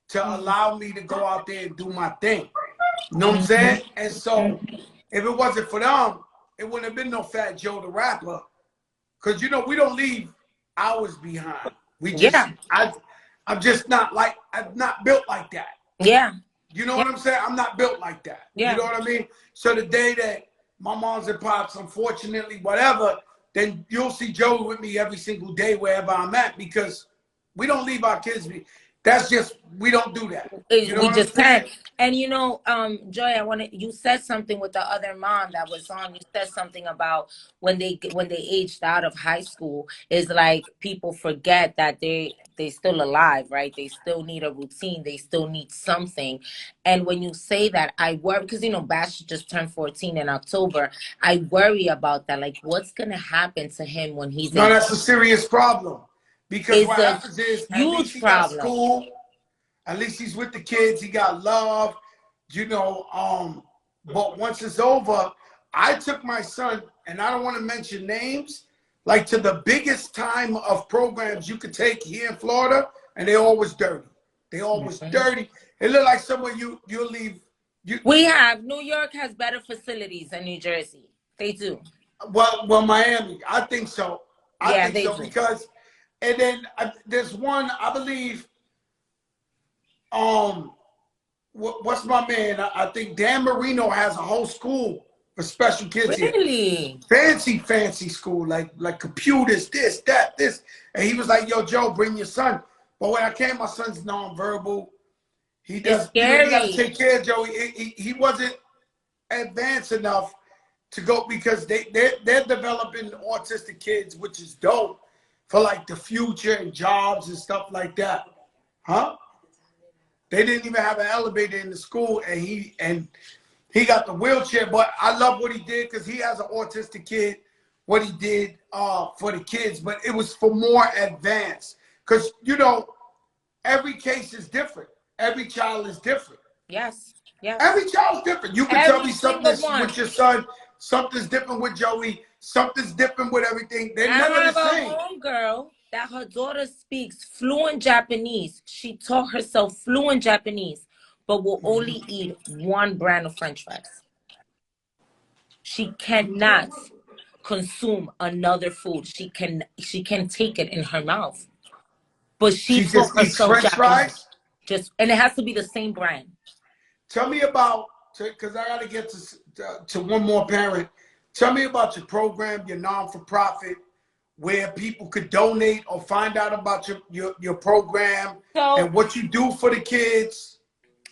to Mm. allow me to go out there and do my thing. You know what I'm saying? Mhm. And so if it wasn't for them, it wouldn't have been no Fat Joe the rapper. Because, we don't leave ours behind. Yeah. I'm just not built like that. Yeah. You know Yeah. what I'm saying? I'm not built like that. You Yeah. know what I mean? So the day that my moms and pops, unfortunately, whatever, then you'll see Joey with me every single day wherever I'm at because we don't leave our kids. That's just, we don't do that. You know We what I'm just can't. saying? And you know, Joy, I wanted, you said something with the other mom that was on. You said something about when they aged out of high school, is like people forget that they still alive, right? They still need a routine. They still need something. And when you say that, I worry because you know Bash just turned 14 in October. I worry about that. Like, what's gonna happen to him when he's No, 18? that's a serious problem because It's what a happens is at least huge he got problem. school. At least he's with the kids. He got love, you know. But once it's over, I took my son, and I don't want to mention names, like to the biggest time of programs you could take here in Florida, and they always dirty. They always Mhm. dirty. It look like somewhere you'll leave. You We have New York has better facilities than New Jersey. They do. well, Miami. I think so. I Yeah, think they so do. because, and then there's one I believe. Um, what's my man? I think Dan Marino has a whole school for special kids here. Really? Fancy school, like computers, this, that, this. And he was like, "Yo, Joe, bring your son." But when I came, my son's nonverbal. He It's does, you got to scary. take care of Joe. He wasn't advanced enough to go because they're developing autistic kids, which is dope for like the future and jobs and stuff like that. Huh? They didn't even have an elevator in the school, and he got the wheelchair. But I love what he did because he has an autistic kid. What he did for the kids, but it was for more advanced because you know every case is different. Every child is different. Yes. Yes. Every child's different. You can tell Every me single something's one. with your son, something's different with Joey, something's different with everything. They're I never the have a same. homegirl that her daughter speaks fluent Japanese. She taught herself fluent Japanese, but will only eat one brand of French fries. She cannot consume another food. She can take it in her mouth. But she She taught just eats herself French Japanese. fries. Just and it has to be the same brand. Tell me about, because I got to get to one more parent. Tell me about your program, your non-for-profit, where people could donate or find out about your program So and what you do for the kids.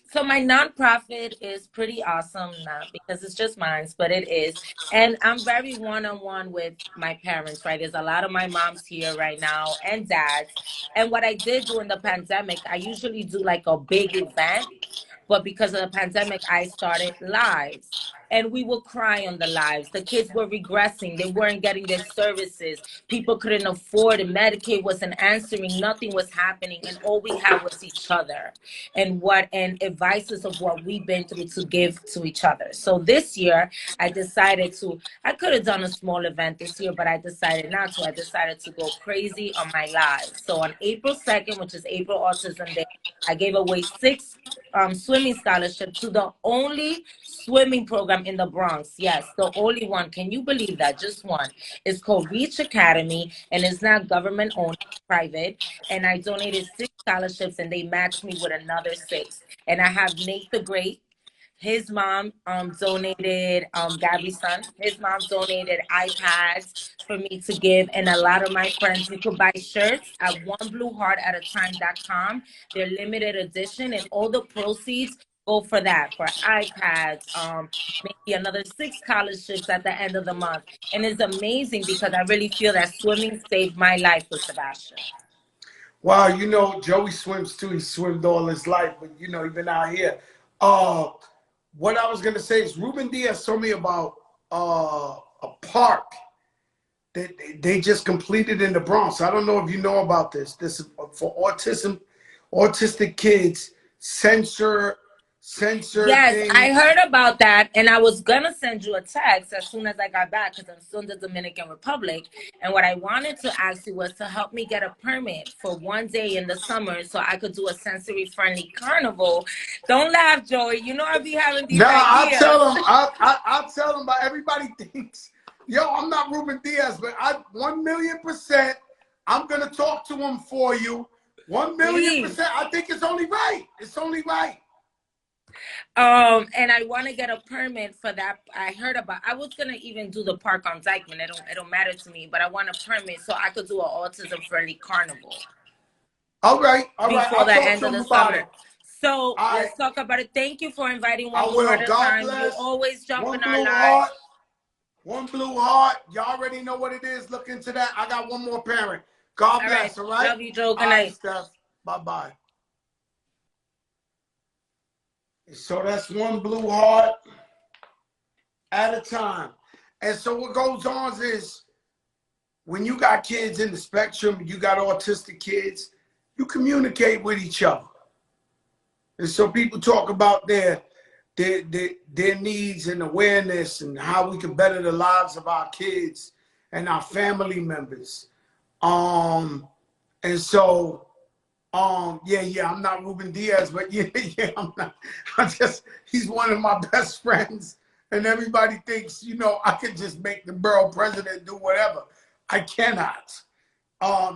so my nonprofit is pretty awesome, not because it's just mine, but it is. And I'm very one-on-one with my parents, right? There's a lot of my moms here right now and dads. And what I did during the pandemic, I usually do like a big event, but because of the pandemic, I started lives. And we would cry on the lives. The kids were regressing. They weren't getting their services. People couldn't afford it. Medicaid wasn't answering. Nothing was happening. And all we had was each other and advices of what we've been through to give to each other. So this year I decided to, I could have done a small event this year, but I decided not to. I decided to go crazy on my live. So on April 2nd, which is April Autism Day, I gave away 6 swimming scholarship to the only swimming program in the Bronx. Yes, the only one. Can you believe that? Just one. It's called Reach Academy, and it's not government owned, private. And I donated 6 scholarships, and they matched me with another 6. And I have Nate the Great. His mom donated Gabby's son. His mom donated iPads for me to give, and a lot of my friends. You could buy shirts at oneblueheartatatime.com. They're limited edition, and all the proceeds go for that, for iPads, maybe another 6 scholarships at the end of the month. And it's amazing because I really feel that swimming saved my life with Sebastian. Wow, you know, Joey swims too. He swam all his life, but you know, he's been out here. Uh, what I was gonna say is Ruben Diaz told me about a park that they just completed in the Bronx. I don't know if you know about this. This is for autistic kids. Sensor Yes, thing. I heard about that, and I was gonna send you a text as soon as I got back because I'm still in the Dominican Republic. And what I wanted to ask you was to help me get a permit for one day in the summer so I could do a sensory-friendly carnival. Don't laugh, Joey. You know I be having these Nah, I'll ideas. tell them. I'll tell them. But everybody thinks, yo, I'm not Ruben Diaz, but I 1,000,000%. I'm gonna talk to him for you. 1,000,000%. Please. I think it's only right. It's only right. And I want to get a permit for that. I heard about. I was gonna even do the park on Dykeman. It don't matter to me, but I want a permit so I could do an autism friendly carnival. All right. Before I'll the talk end to of him the about it. summer. So All right. let's talk about it. Thank you for inviting I One Blue Heart will. at a God Time. You bless. always jump One in our Blue lives. Heart. One Blue Heart. Y'all already know what it is. Look into that. I got one more parent. God bless. All right. Love you, Joe. Good All right, night. Steph. Bye-bye. So that's One Blue Heart at a time. And so what goes on is when you got kids in the spectrum, you got autistic kids, you communicate with each other. And so people talk about their needs and awareness and how we can better the lives of our kids and our family members. And so yeah, I'm not Ruben Diaz, but yeah, I'm not. He's one of my best friends, and everybody thinks, I could just make the borough president do whatever. I cannot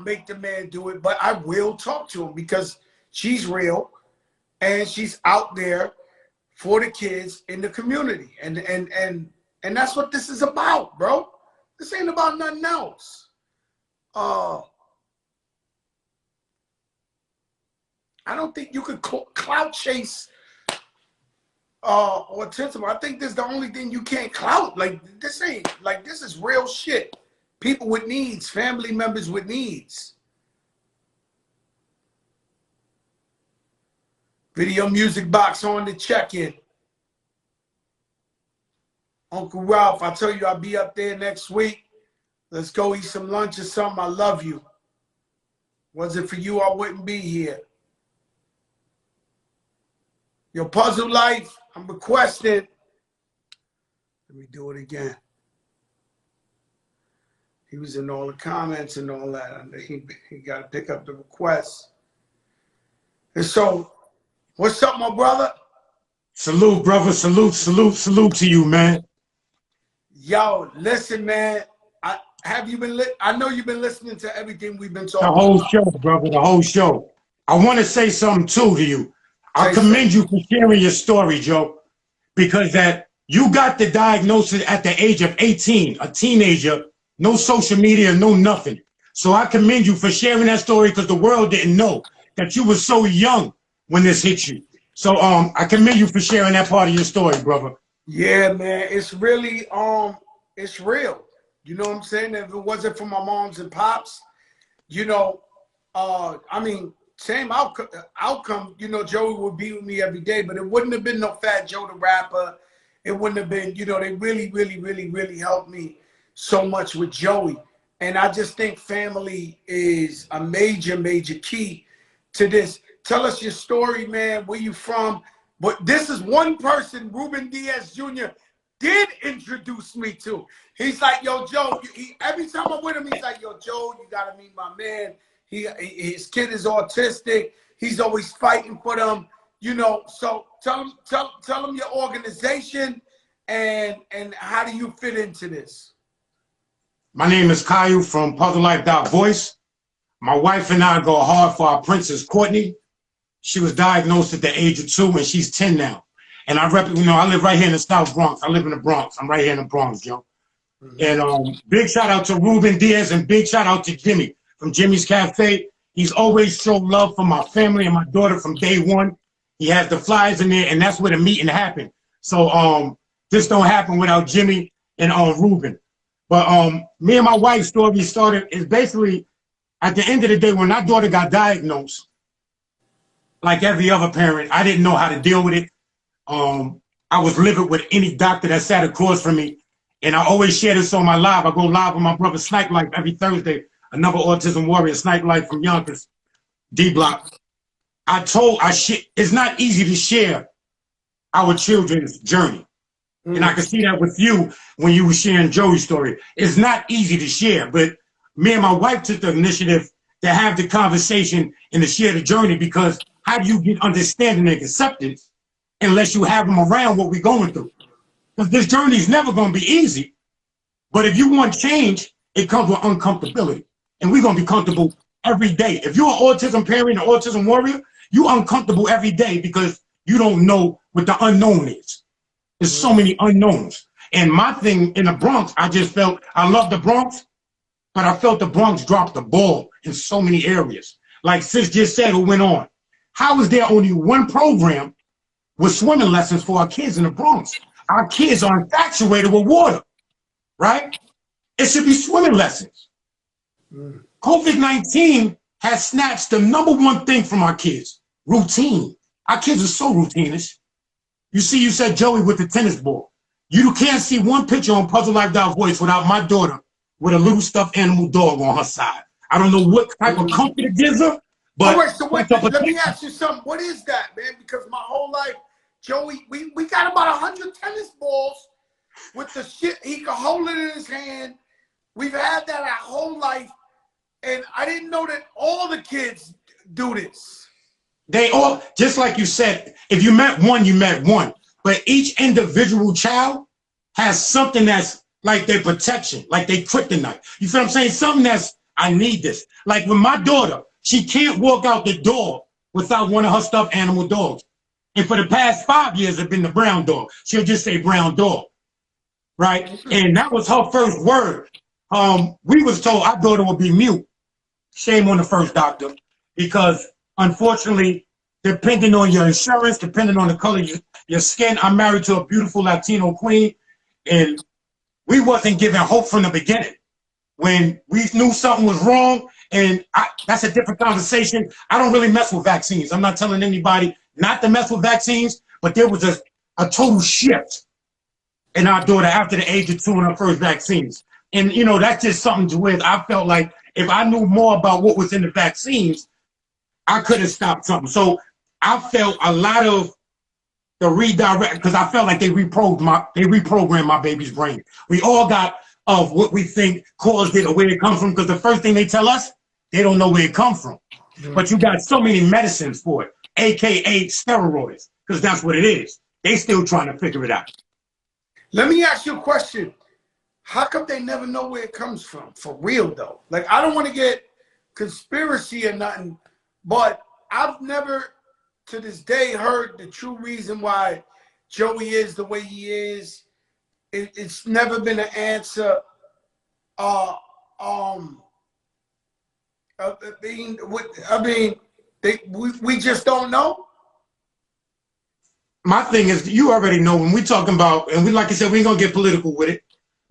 make the man do it, but I will talk to him because she's real and she's out there for the kids in the community, and that's what this is about, bro. This ain't about nothing else. I don't think you could clout chase autism. I think this is the only thing you can't clout. This is real shit. People with needs, family members with needs. Video music box on the check-in. Uncle Ralph, I tell you, I'll be up there next week. Let's go eat some lunch or something. I love you. Was it for you, I wouldn't be here. Your puzzle life, I'm requesting. Let me do it again. He was in all the comments and all that. He got to pick up the request. And so, what's up, my brother? Salute, brother. Salute to you, man. Yo, listen, man. I know you've been listening to everything we've been talking The whole about. show, brother. The whole show. I want to say something too to you. I commend you for sharing your story, Joe, because that you got the diagnosis at the age of 18, a teenager, no social media, no nothing. So I commend you for sharing that story because the world didn't know that you were so young when this hit you. So I commend you for sharing that part of your story, brother. Yeah, man. It's really it's real. You know what I'm saying? If it wasn't for my moms and pops, same outcome, Joey would be with me every day, but it wouldn't have been no Fat Joe the rapper. It wouldn't have been, they really helped me so much with Joey. And I just think family is a major key to this. Tell us your story, man. Where you from? But this is one person Ruben Diaz Jr. did introduce me to. He's like, yo, Joe, every time I'm with him, he's like, yo, Joe, you got to meet my man. His kid is autistic. He's always fighting for them, So tell him your organization and how do you fit into this? My name is Caillou from PuzzleLife.Voice. My wife and I go hard for our princess, Courtney. She was diagnosed at the age of 2 and she's 10 now. And I live right here in the South Bronx. I live in the Bronx. I'm right here in the Bronx, Joe. And big shout out to Ruben Diaz and big shout out to Jimmy from Jimmy's Cafe. He's always showed love for my family and my daughter from day one. He has the flyers in there, and that's where the meeting happened. So this don't happen without Jimmy and Ruben. But me and my wife's story started is basically at the end of the day when our daughter got diagnosed, like every other parent, I didn't know how to deal with it. I was livid with any doctor that sat across from me. And I always share this on my live. I go live with my brother Snipe Life every Thursday, another autism warrior, Snipe Life from Yonkers, D-Block. It's not easy to share our children's journey. And I can see that with you when you were sharing Joey's story. It's not easy to share, but me and my wife took the initiative to have the conversation and to share the journey because how do you get understanding and acceptance unless you have them around what we're going through? Because this journey is never going to be easy. But if you want change, it comes with uncomfortability. And we're going to be comfortable every day. If you're an autism parent, an autism warrior, you're uncomfortable every day because you don't know what the unknown is. There's so many unknowns. And my thing in the Bronx, I just felt, I love the Bronx, but I felt the Bronx dropped the ball in so many areas. Like Sis just said, who went on. How is there only one program with swimming lessons for our kids in the Bronx? Our kids are infatuated with water, right? It should be swimming lessons. COVID-19 has snatched the #1 thing from our kids, routine. Our kids are so routinish. You see, you said Joey with the tennis ball. You can't see one picture on Puzzle Life Voice without my daughter with a little stuffed animal dog on her side. I don't know what type of comfort it gives her, but wait, so wait, let me ask you something. What is that, man? Because my whole life, Joey, we got about 100 tennis balls with the shit. He can hold it in his hand. We've had that our whole life. And I didn't know that all the kids do this. They all, just like you said, if you met one, you met one. But each individual child has something that's like their protection, like their kryptonite. You feel what I'm saying? Something that's, I need this. Like with my daughter, she can't walk out the door without one of her stuffed animal dogs. And for the past 5 years, it's been the brown dog. She'll just say brown dog, right? And that was her first word. We was told our daughter would be mute. Shame on the first doctor, because unfortunately, depending on your insurance, depending on the color of your skin, I'm married to a beautiful Latino queen, and we wasn't given hope from the beginning. When we knew something was wrong, and that's a different conversation. I don't really mess with vaccines. I'm not telling anybody not to mess with vaccines, but there was a total shift in our daughter after the age of 2 in her first vaccines. And, you know, that's just something to where I felt like if I knew more about what was in the vaccines, I could have stopped something. So I felt a lot of the redirect, because I felt like they reprogrammed my baby's brain. We all got of what we think caused it or where it comes from, because the first thing they tell us, they don't know where it comes from. But you got so many medicines for it, AKA steroids, because that's what it is. They still trying to figure it out. Let me ask you a question. How come they never know where it comes from? For real, though. Like, I don't want to get conspiracy or nothing, but I've never, to this day, heard the true reason why Joey is the way he is. It's never been an answer. I mean, we just don't know. My thing is, you already know when we talking about, and we, like I said, we ain't gonna get political with it.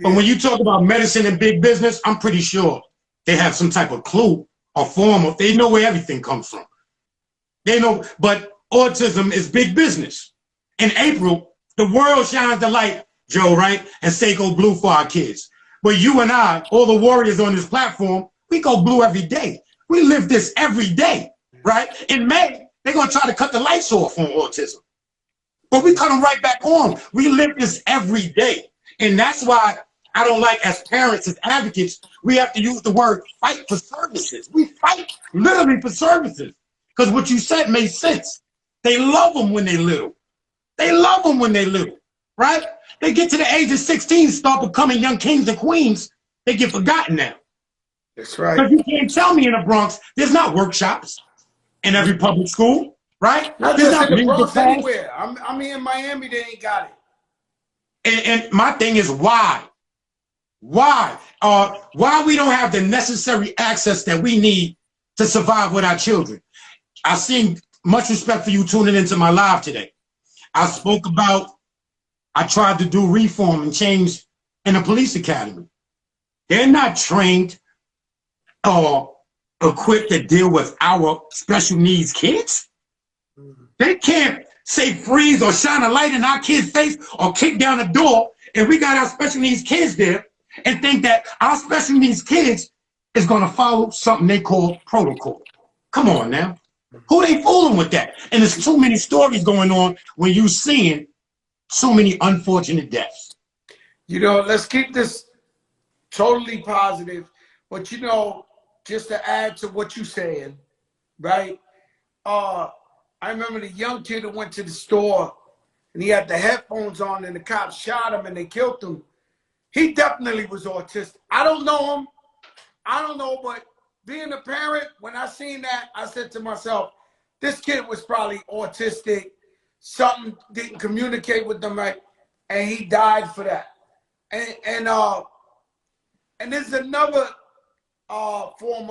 But when you talk about medicine and big business, I'm pretty sure they have some type of clue or form of, they know where everything comes from. They know, but autism is big business. In April, the world shines the light, Joe, right? And say go blue for our kids. But you and I, all the warriors on this platform, we go blue every day. We live this every day, right? In May, they're gonna try to cut the lights off on autism. But we cut them right back on. We live this every day. And that's why I don't like, as parents, as advocates, we have to use the word fight for services. We fight literally for services. Because what you said made sense. They love them when they're little. They love them when they're little, right? They get to the age of 16, start becoming young kings and queens, they get forgotten now. That's right. Because you can't tell me in the Bronx, there's not workshops in every public school, right? Not There's just not in the Bronx, class. anywhere. I mean, in Miami, they ain't got it. And my thing is why? Why we don't have the necessary access that we need to survive with our children? I see much respect for you tuning into my live today. I spoke about, I tried to do reform and change in the police academy. They're not trained or equipped to deal with our special needs kids. They can't say freeze or shine a light in our kids' face or kick down the door, and we got our special needs kids there, and think that our special needs kids is going to follow something they call protocol. Come on now. Who they fooling with that? And there's too many stories going on when you seeing so many unfortunate deaths. You know, let's keep this totally positive. But, you know, just to add to what you saying, right? I remember the young kid that went to the store and he had the headphones on and the cops shot him and they killed him. He definitely was autistic. I don't know him. I don't know, but being a parent, when I seen that, I said to myself, this kid was probably autistic. something didn't communicate with them right, and he died for that. And there's another form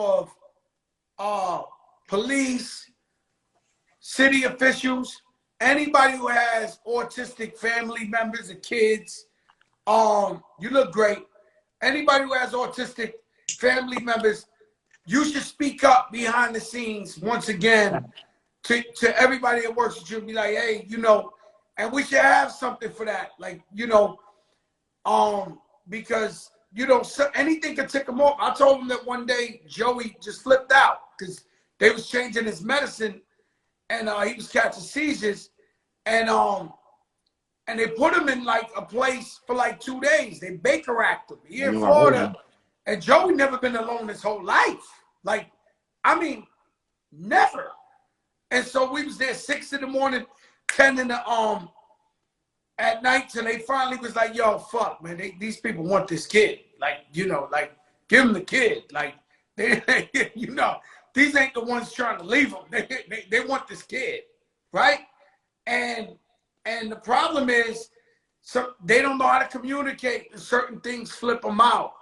of police, city officials, anybody who has autistic family members or kids. You look great. Anybody who has autistic family members, you should speak up behind the scenes once again to everybody that works with you. Be like, hey, you know, and we should have something for that. Like, you know, because, you know, so anything could tick him off. I told him that one day Joey just flipped out because they was changing his medicine and he was catching seizures. And they put him in like a place for like 2 days. They Baker Act him here in Florida. And Joey never been alone his whole life. Like, I mean, never. And so we was there 6 in the morning, 10 in the at night, till they finally was like, yo, fuck, man, these people want this kid. Like, you know, like, give him the kid. Like, they you know, these ain't the ones trying to leave him. They want this kid, right? And the problem is, they don't know how to communicate, and certain things flip them out.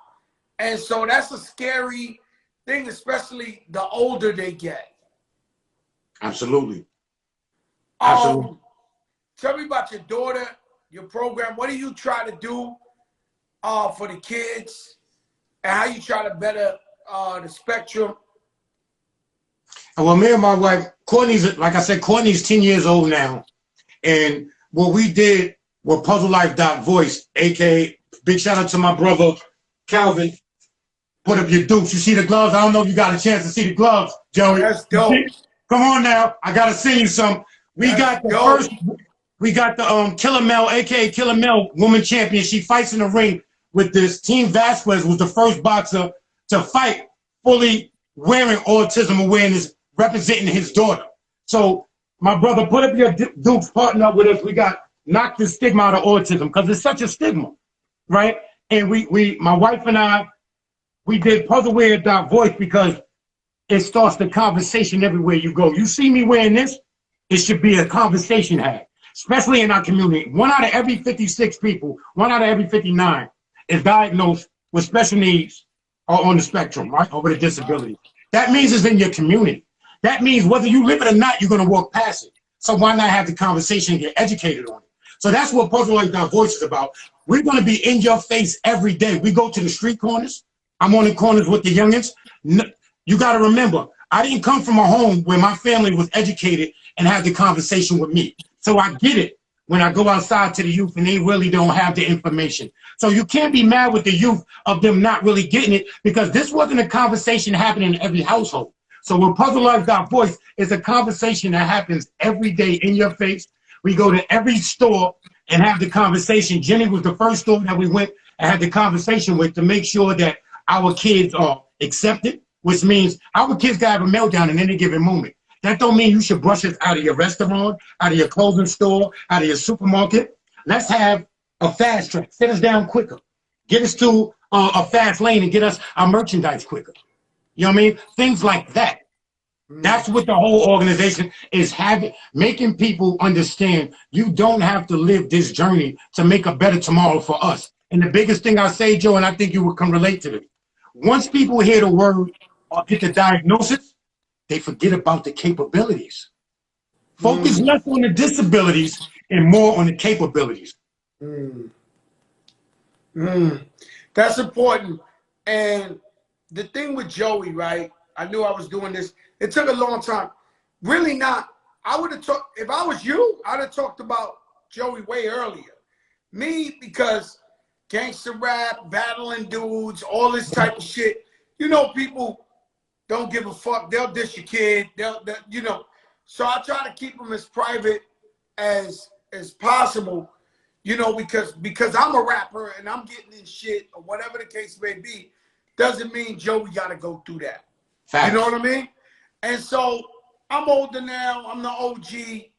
And so that's a scary thing, especially the older they get. Absolutely. Absolutely. Tell me about your daughter, your program. What do you try to do for the kids, and how you try to better the spectrum? Well, me and my wife, Courtney's, like I said, Courtney's 10 years old now. And what we did with Puzzle Life Voice, aka big shout out to my brother Calvin. Put up your dukes. You see the gloves? I don't know if you got a chance to see the gloves, Joey. That's dope. Come on now. I gotta sing you some. We got the Killer Mel, aka Killer Mel, woman champion. She fights in the ring with this. Team Vasquez was the first boxer to fight fully wearing autism awareness, representing his daughter. So my brother, put up your dukes, partner up with us. We got knock the stigma out of autism because it's such a stigma, right? And my wife and I, we did puzzlewear.voice because it starts the conversation everywhere you go. You see me wearing this, it should be a conversation had, especially in our community. 1 out of every 56 people, 1 out of every 59 is diagnosed with special needs or on the spectrum, right, or with a disability. That means it's in your community. That means whether you live it or not, you're going to walk past it. So why not have the conversation and get educated on it? So that's what Puzzle Like That Voice is about. We're going to be in your face every day. We go to the street corners. I'm on the corners with the youngins. You got to remember, I didn't come from a home where my family was educated and had the conversation with me. So I get it when I go outside to the youth and they really don't have the information. So you can't be mad with the youth of them not really getting it, because this wasn't a conversation happening in every household. So with Puzzle Life Voice, it's a conversation that happens every day in your face. We go to every store and have the conversation. Jenny was the first store that we went and had the conversation with to make sure that our kids are accepted, which means our kids gotta have a meltdown in any given moment. That don't mean you should brush us out of your restaurant, out of your clothing store, out of your supermarket. Let's have a fast track. Sit us down quicker. Get us to a fast lane and get us our merchandise quicker. You know what I mean? Things like that. That's what the whole organization is having, making people understand you don't have to live this journey to make a better tomorrow for us. And the biggest thing I say, Joe, and I think you can relate to this, once people hear the word or get the diagnosis, they forget about the capabilities. Focus less on the disabilities and more on the capabilities. That's important. And the thing with Joey, right? I knew I was doing this. It took a long time. Really not. I would have talked, if I was you, I'd have talked about Joey way earlier. Me, because gangster rap, battling dudes, all this type of shit. You know, people don't give a fuck. They'll diss your kid. They'll you know. So I try to keep them as private as possible, you know, because I'm a rapper and I'm getting in shit or whatever the case may be, doesn't mean Joey got to go through that. Facts. You know what I mean? And so I'm older now. I'm the OG.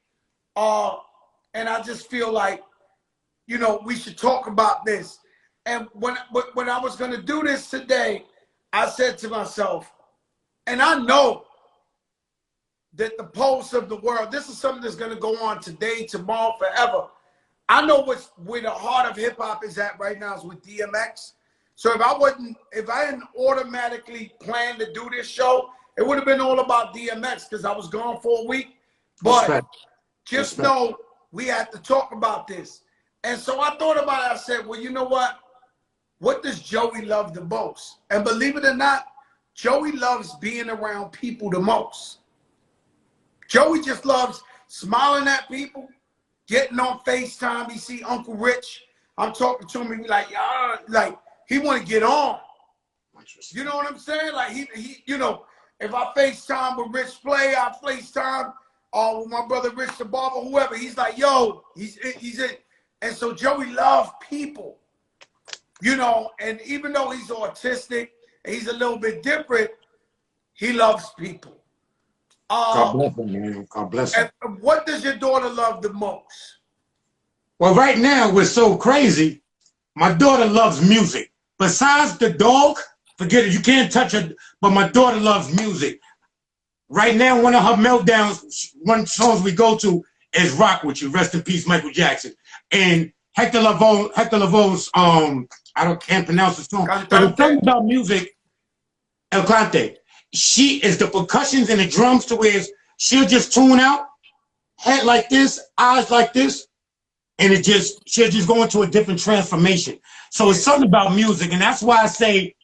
And I just feel like, you know, we should talk about this. And when I was going to do this today, I said to myself, and I know that the pulse of the world, this is something that's going to go on today, tomorrow, forever. I know where the heart of hip hop is at right now is with DMX. So if I didn't automatically plan to do this show, it would have been all about DMX because I was gone for a week. But just know we had to talk about this. And so I thought about it. I said, well, you know what? What does Joey love the most? And believe it or not, Joey loves being around people the most. Joey just loves smiling at people, getting on FaceTime. He see Uncle Rich. I'm talking to him. He be like, like he want to get on. You know what I'm saying? Like he, you know, if I FaceTime with Rich Play, I FaceTime with my brother Rich the Barber, whoever. He's like, yo, he's in. And so Joey loves people, you know, and even though he's autistic, and he's a little bit different, he loves people. God bless him, man. God bless him. And what does your daughter love the most? Well, right now, we're so crazy. My daughter loves music. Besides the dog, forget it, you can't touch her, but my daughter loves music. Right now, one of her meltdowns, one songs we go to is Rock With You, rest in peace, Michael Jackson. And Hector Lavoe's, can't pronounce the song, but the thing about music, El Cante, she is the percussions and the drums to where she'll just tune out, head like this, eyes like this, and she'll just go into a different transformation. So it's something about music, and that's why I say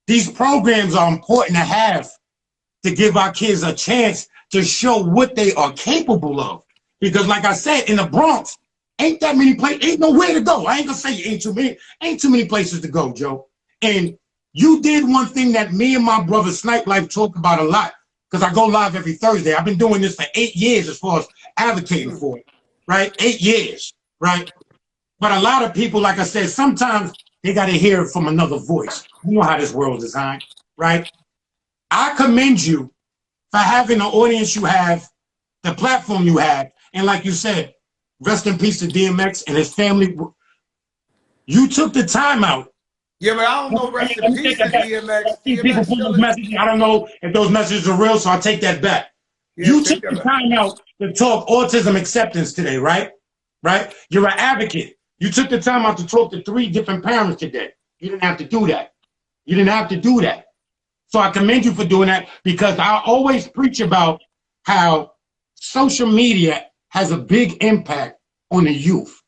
these programs are important to have to give our kids a chance to show what they are capable of. Because like I said, in the Bronx, ain't that many places, ain't nowhere to go. I ain't gonna say ain't too many places to go, Joe. And you did one thing that me and my brother Snipe Life talk about a lot, because I go live every Thursday. I've been doing this for 8 years as far as advocating for it, right? 8 years, right? But a lot of people, like I said, sometimes they got to hear it from another voice. You know how this world is designed, right? I commend you for having the audience you have, the platform you have, and like you said, rest in peace to DMX and his family. You took the time out. Yeah, but I don't know rest in peace to DMX. People put those messages. I don't know if those messages are real, so I'll take that back. Yeah, you took the time out to talk autism acceptance today, right? Right? You're an advocate. You took the time out to talk to 3 different parents today. You didn't have to do that. You didn't have to do that. So I commend you for doing that, because I always preach about how social media has a big impact on the youth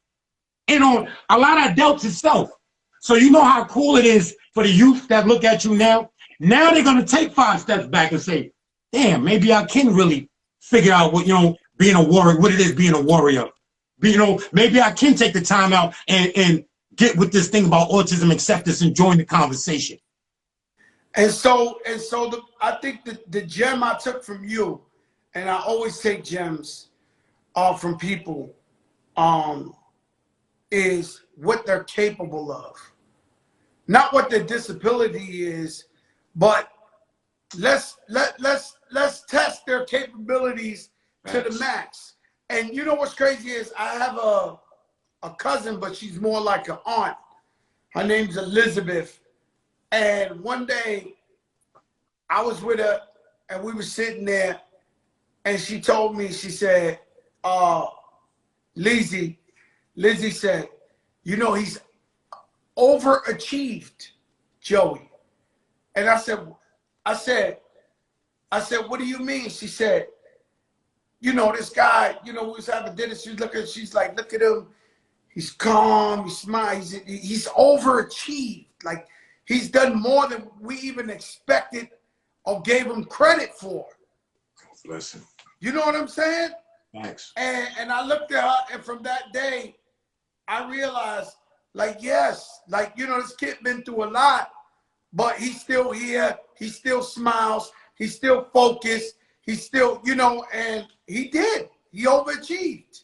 and on a lot of adults itself. So you know how cool it is for the youth that look at you now? Now they're going to take 5 steps back and say, damn, maybe I can really figure out what, you know, being a warrior, what it is being a warrior. You know, maybe I can take the time out and get with this thing about autism acceptance and join the conversation. And so I think the gem I took from you, and I always take gems from people, is what they're capable of. Not what their disability is, but let's test their capabilities to the max. And you know what's crazy is I have a cousin, but she's more like an aunt. Her name's Elizabeth. And one day I was with her and we were sitting there and she told me, she said, Lizzie said, you know, he's overachieved, Joey. And I said, what do you mean? She said, you know, this guy, you know, we was having dinner. She's like, look at him. He's calm. He smiles. He's overachieved. Like, he's done more than we even expected or gave him credit for. Bless him. You know what I'm saying? Thanks. And I looked at her, and from that day, I realized, like, yes, like, you know, this kid been through a lot, but he's still here. He still smiles. He's still focused. He's still, you know, and he did. He overachieved.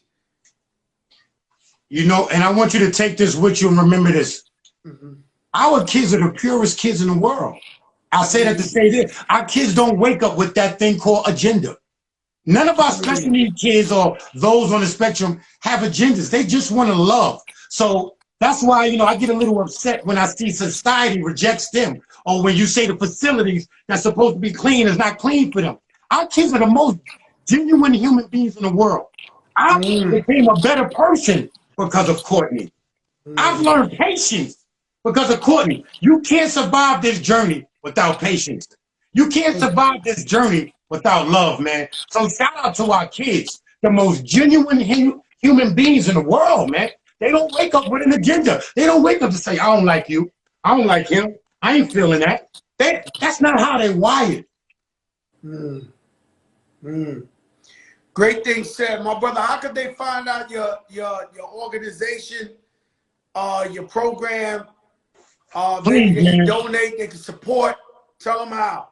You know, and I want you to take this with you and remember this. Mm-hmm. Our kids are the purest kids in the world. I say that to say this. Our kids don't wake up with that thing called agenda. None of our special needs kids or those on the spectrum have agendas. They just want to love. So that's why, you know, I get a little upset when I see society rejects them, or when you say the facilities that's supposed to be clean is not clean for them. Our kids are the most genuine human beings in the world. I Mm, became a better person because of Courtney. I've mm. learned patience because of Courtney. You can't survive this journey without patience. You can't survive this journey without love, man. So shout out to our kids, the most genuine human beings in the world, man. They don't wake up with an agenda. They don't wake up to say, I don't like you. I don't like him. I ain't feeling that. That's not how they wired. Mm, mm. Great thing said, my brother. How could they find out your organization, your program? Maybe Please, they can man. donate, they can support. Tell them how.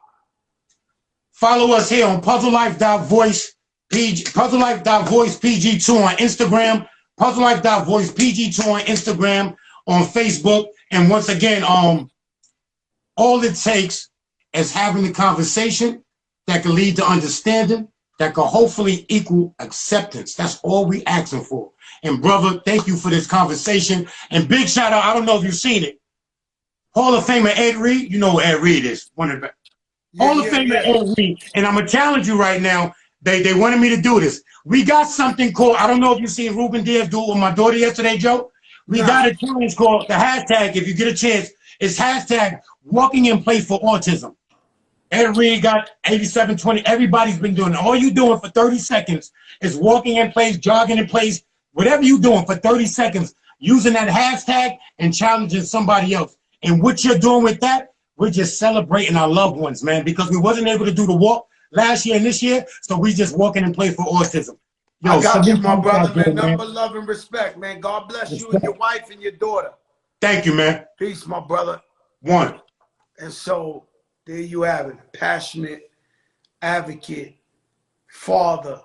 Follow us here on puzzlelife.voice, puzzlelife.voice PG2 on Instagram, puzzlelife.voice PG2 on Instagram, on Facebook. And once again, all it takes is having the conversation that can lead to understanding, that can hopefully equal acceptance. That's all we asking for. And brother, thank you for this conversation. And big shout out, I don't know if you've seen it, Hall of Famer Ed Reed. You know who Ed Reed is, one of the Yeah, Hall of yeah, Famer yeah. Ed Reed. And I'm gonna challenge you right now. They wanted me to do this. We got something called, I don't know if you seen Ruben Diaz do it with my daughter yesterday, Joe. We Nah. got a challenge called the hashtag, if you get a chance, it's hashtag walking in place for autism. Ed Reed got 8720. Everybody's been doing it. All you doing for 30 seconds is walking in place, jogging in place, whatever you doing for 30 seconds, using that hashtag and challenging somebody else. And what you're doing with that, we're just celebrating our loved ones, man, because we wasn't able to do the walk last year and this year, so we just walking in place for autism. I Yo, got you, salute my you brother, out there, man. Nothing man. but love and respect, man. God bless you and your Respect. wife and your daughter. Thank you, man. Peace, my brother. One. And so there you have it. Passionate advocate, father,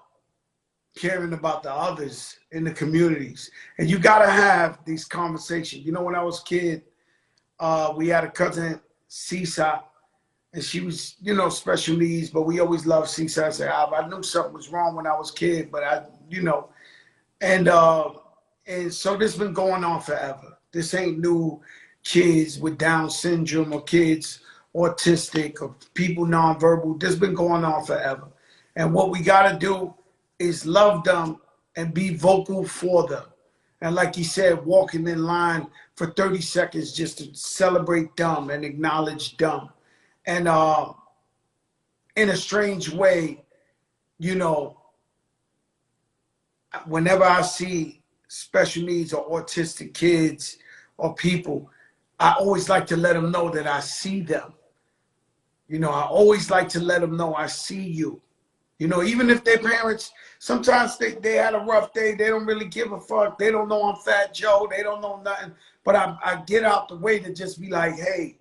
caring about the others in the communities. And you got to have these conversations. You know, when I was a kid, we had a cousin, Cisa, and she was, you know, special needs, but we always loved Cisa. I said, I knew something was wrong when I was a kid, but I, you know, and so this been going on forever. This ain't new. Kids with Down syndrome or kids autistic or people nonverbal. This been going on forever. And what we got to do is love them and be vocal for them. And like you said, walking in line for 30 seconds just to celebrate them and acknowledge them. And in a strange way, you know, whenever I see special needs or autistic kids or people, I always like to let them know that I see them. You know, I always like to let them know I see you. You know, even if their parents, sometimes they had a rough day, they don't really give a fuck. They don't know I'm Fat Joe. They don't know nothing. But I get out the way to just be like, hey,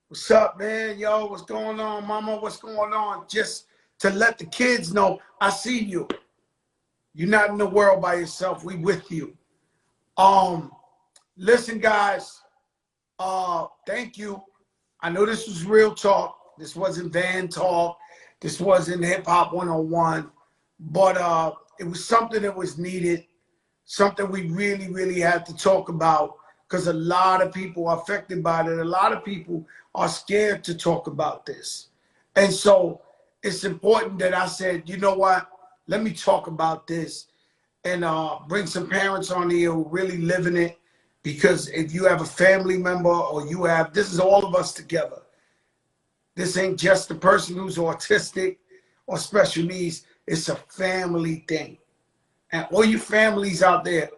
what's up, man? Yo, what's going on? Mama, what's going on? Just to let the kids know I see you. You're not in the world by yourself. We with you. Listen, guys, thank you. I know this was real talk. This wasn't van talk. This wasn't hip hop 101, but it was something that was needed, something we really, really had to talk about because a lot of people are affected by it. A lot of people are scared to talk about this. And so it's important that I said, you know what? Let me talk about this and bring some parents on here who really live in it. Because if you have a family member or you have, this is all of us together. This ain't just the person who's autistic or special needs. It's a family thing. And all you families out there,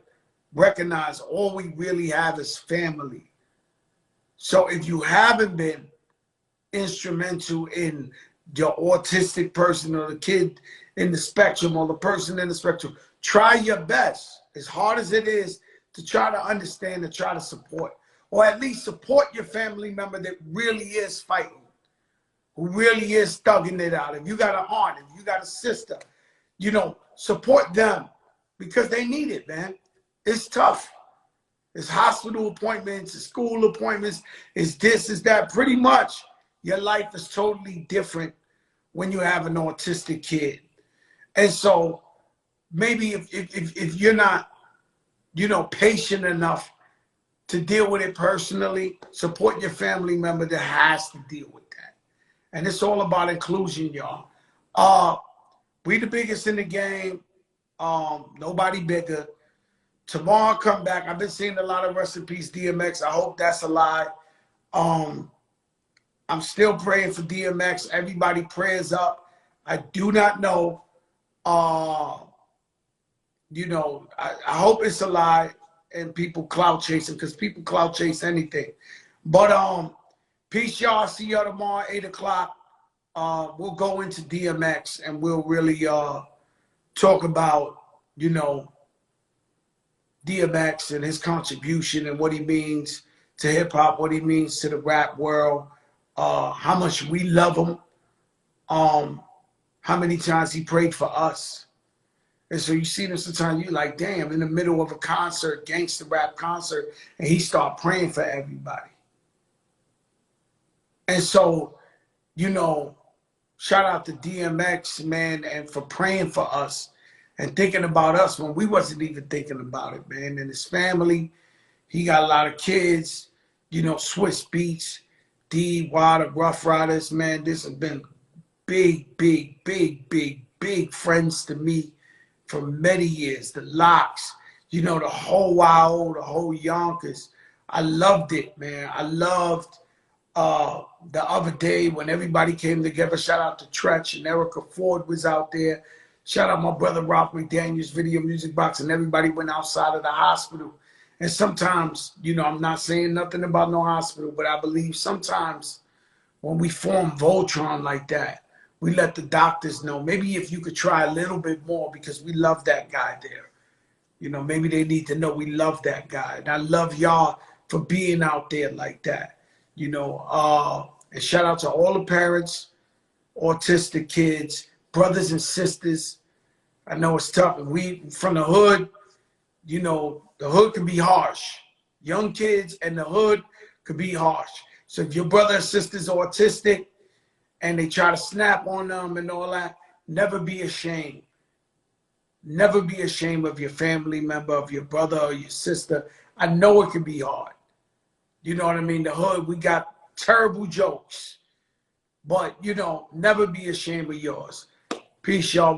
recognize all we really have is family. So if you haven't been instrumental in your autistic person or the kid in the spectrum or the person in the spectrum, try your best, as hard as it is, to try to understand and try to support, or at least support your family member that really is fighting, who really is thugging it out. If you got an aunt, if you got a sister, you know, support them because they need it, man. It's tough. It's hospital appointments, it's school appointments, it's this, it's that. Pretty much your life is totally different when you have an autistic kid. And so maybe if you're not, you know, patient enough to deal with it personally, support your family member that has to deal with that. And it's all about inclusion, y'all. Uh, we the biggest in the game. Nobody bigger. Tomorrow come back. I've been seeing a lot of rest in peace DMX. I hope that's a lie. Um, I'm still praying for DMX. Everybody prayers up. I do not know. You know, I hope it's a lie and people clout chasing, because people clout chase anything. But peace, y'all. See y'all tomorrow, 8 o'clock. We'll go into DMX and we'll really talk about, you know, DMX and his contribution and what he means to hip hop, what he means to the rap world, how much we love him, how many times he prayed for us. And so you see this sometimes, you like, damn, in the middle of a concert, gangster rap concert, and he start praying for everybody. And so, you know, shout out to DMX, man, and for praying for us and thinking about us when we wasn't even thinking about it, man. And his family, he got a lot of kids, you know, Swiss Beats, D.Y., the Rough Riders, man. This has been big, big, big, big, big friends to me for many years. The Locks, you know, the whole YO, the whole Yonkers. I loved it, man. I loved the other day when everybody came together. Shout out to Tretch and Erica Ford was out there. Shout out my brother Ralph McDaniels, Video Music Box, and everybody went outside of the hospital. And sometimes, you know, I'm not saying nothing about no hospital, but I believe sometimes when we form Voltron like that, we let the doctors know, maybe if you could try a little bit more, because we love that guy there. You know, maybe they need to know we love that guy. And I love y'all for being out there like that. You know, and shout out to all the parents, autistic kids, brothers and sisters. I know it's tough. And we from the hood, you know, the hood can be harsh. Young kids and the hood could be harsh. So if your brother or sister's autistic and they try to snap on them and all that, never be ashamed. Never be ashamed of your family member, of your brother or your sister. I know it can be hard. You know what I mean? The hood, we got terrible jokes. But, you know, never be ashamed of yours. Peace, y'all.